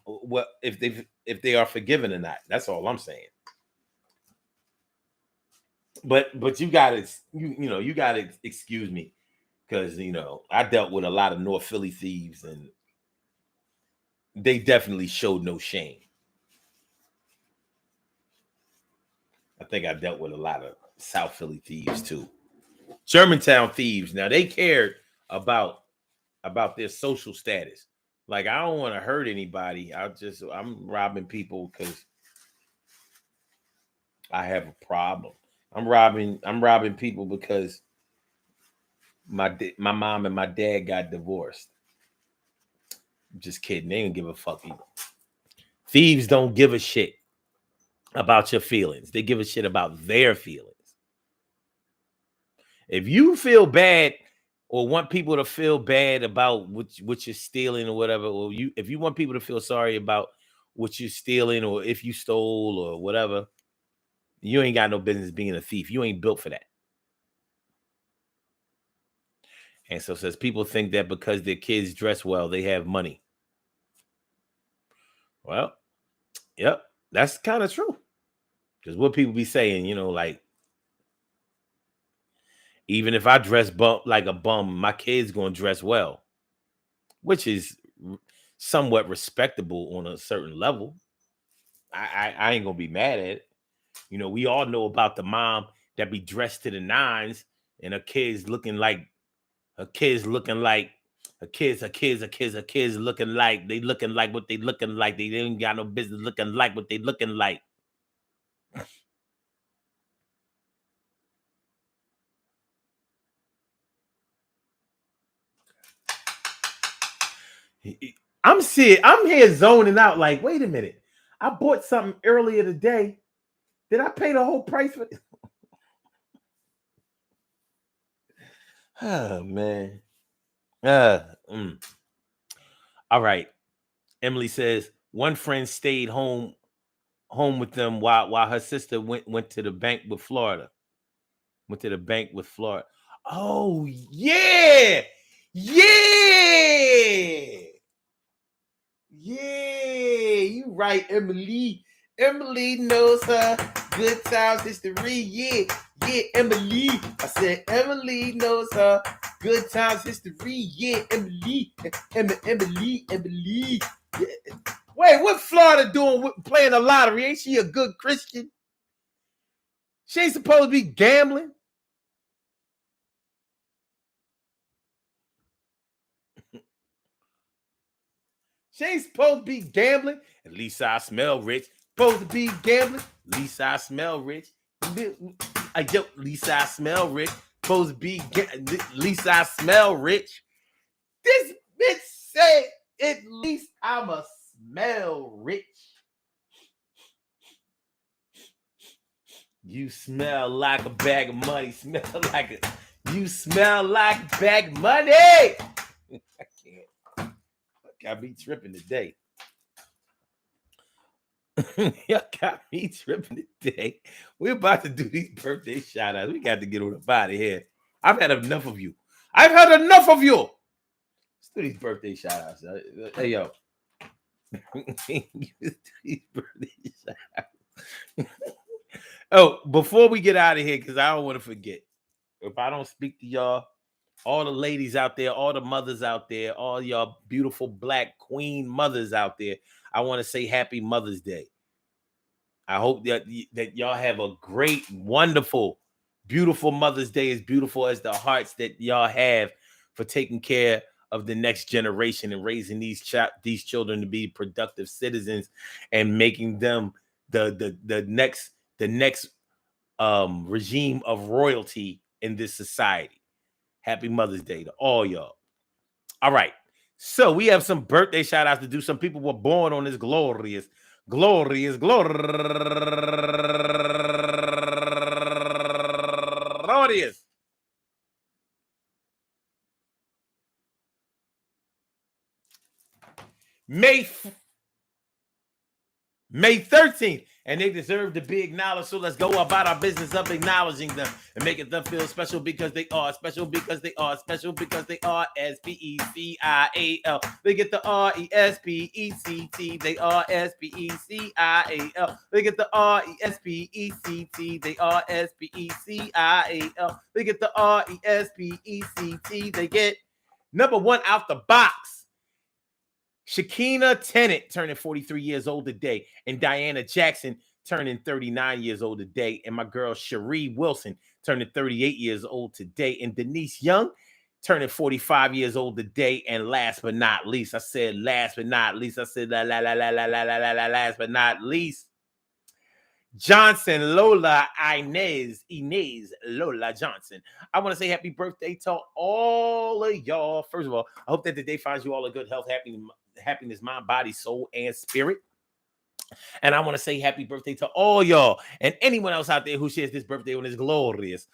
what if they are forgiven or not. That's all I'm saying. But you gotta you gotta excuse me because I dealt with a lot of North Philly thieves and they definitely showed no shame. I think I dealt with a lot of South Philly thieves too. Germantown thieves. Now they cared about their social status. Like I don't want to hurt anybody. I'm robbing people because I have a problem. I'm robbing people because my mom and my dad got divorced. I'm just kidding. They don't give a fuck either. Thieves don't give a shit about your feelings. They give a shit about their feelings. If you feel bad or want people to feel bad about what you're stealing or whatever, or if you want people to feel sorry about what you're stealing or if you stole or whatever, you ain't got no business being a thief. You ain't built for that. And so says people think that because their kids dress well, they have money. Well, yep, that's kind of true. Because what people be saying, like, even if I dress like a bum, my kid's gonna dress well, which is somewhat respectable on a certain level. I ain't gonna be mad at it. We all know about the mom that be dressed to the nines and her kids looking like her kids looking like her kids looking like they looking like what they looking like. They ain't got no business looking like what they looking like. I'm here zoning out like, wait a minute. I bought something earlier today. Did I pay the whole price for it? Oh man. Uh, mm. All right. Emily says one friend stayed home with them while her sister went to the bank with Florida. Went to the bank with Florida. Oh yeah. Yeah. Yeah, you right, Emily. Emily knows her good times history. Yeah, yeah, Emily. I said Emily knows her good times history. Yeah, Emily. Emily. Yeah. Wait, what Florida doing playing the lottery? Ain't she a good Christian? She ain't supposed to be gambling. She ain't supposed to be gambling. At least I smell rich. Supposed to be gambling. At least I smell rich. At least I smell rich. Supposed to be at least I smell rich. This bitch said at least I'ma smell rich. You smell like a bag of money. You smell like bag of money. I can't. Got me tripping today. Y'all got me tripping today. We're about to do these birthday shout outs. We got to get on the body here. I've had enough of you. I've had enough of you. Let's do these birthday shout outs. Hey, yo. These birthday shout outs. Oh, before we get out of here, because I don't want to forget, if I don't speak to y'all, all the ladies out there, all the mothers out there, all y'all beautiful black queen mothers out there, I want to say happy Mother's Day. I hope that y'all have a great, wonderful, beautiful Mother's Day, as beautiful as the hearts that y'all have for taking care of the next generation and raising these children to be productive citizens and making them the next regime of royalty in this society. Happy Mother's Day to all y'all. All right. So we have some birthday shout outs to do. Some people were born on this glorious May May 13th, and they deserve to be acknowledged. So let's go about our business of acknowledging them and making them feel special because they are special because they are special because they are SPECIAL. They get the RESPECT. They are SPECIAL. They get the RESPECT. They are SPECIAL. They get the RESPECT. They get number one out the box. Shakina Tennant turning 43 years old today, and Diana Jackson turning 39 years old today, and my girl Cherie Wilson turning 38 years old today, and Denise Young turning 45 years old today, and last but not least, I said last but not least, I said last but not least, Johnson Lola Inez Lola Johnson. I want to say happy birthday to all of y'all. First of all, I hope that the day finds you all in good health, happiness, mind, body, soul, and spirit. And I want to say happy birthday to all y'all and anyone else out there who shares this birthday on this glorious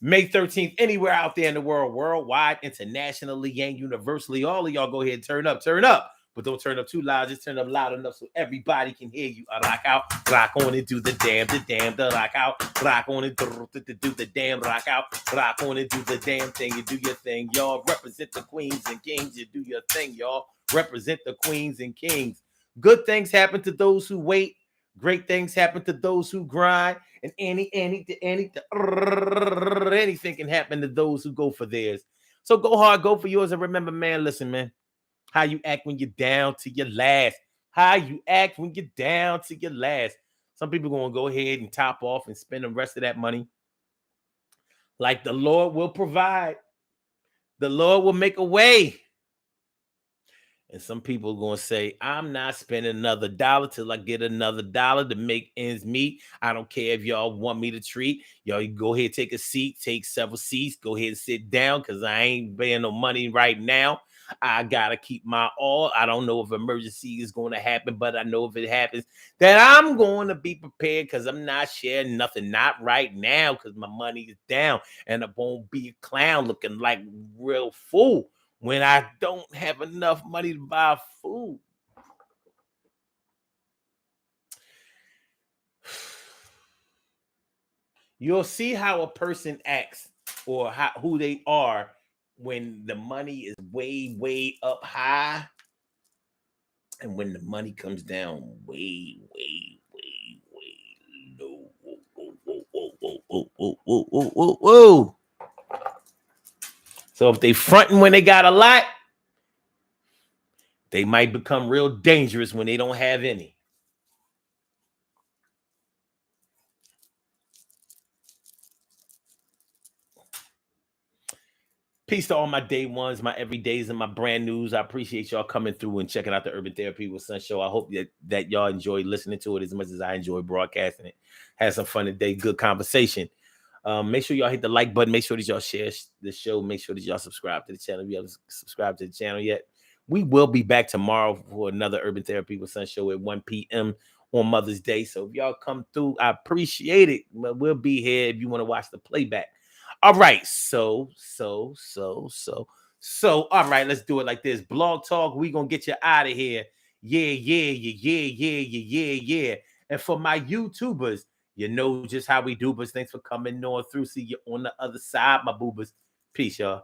May 13th, anywhere out there in the world, worldwide, internationally, and universally. All of y'all go ahead and turn up. But don't turn up too loud. Just turn up loud enough so everybody can hear you. Rock out, rock on and do the damn, the rock out, rock on and do the damn, rock out, rock on and do the damn thing. You do your thing, y'all. Represent the queens and kings. You do your thing, y'all. Represent the queens and kings. Good things happen to those who wait. Great things happen to those who grind. And anything can happen to those who go for theirs. So go hard, go for yours. And remember, man, listen, man. How you act when you're down to your last. How you act when you're down to your last. Some people going to go ahead and top off and spend the rest of that money like the Lord will provide. The Lord will make a way. And some people are going to say, I'm not spending another dollar till I get another dollar to make ends meet. I don't care if y'all want me to treat. Y'all, you go ahead, take a seat, take several seats, go ahead and sit down because I ain't paying no money right now. I got to keep my all. I don't know if emergency is going to happen, but I know if it happens, that I'm going to be prepared because I'm not sharing nothing, not right now because my money is down and I won't be a clown looking like real fool when I don't have enough money to buy food. You'll see how a person acts or who they are when the money is way up high and when the money comes down way low. Whoa. So if they fronting when they got a lot, they might become real dangerous when they don't have any. Peace to all my day ones, my everydays, and my brand news. I appreciate y'all coming through and checking out the Urban Therapy with Sun show. I hope that y'all enjoy listening to it as much as I enjoy broadcasting it. Had some fun today, good conversation. Make sure y'all hit the like button. Make sure that y'all share the show. Make sure that y'all subscribe to the channel if you haven't subscribed to the channel yet. We will be back tomorrow for another Urban Therapy with Sun show at 1 p.m. on Mother's Day. So if y'all come through, I appreciate it. But we'll be here if you want to watch the playback. All right. So. All right, let's do it like this. Blog Talk, we gonna get you out of here. Yeah. And for my YouTubers, you know just how we do, but thanks for coming on through. See you on the other side, my boobers. Peace, y'all.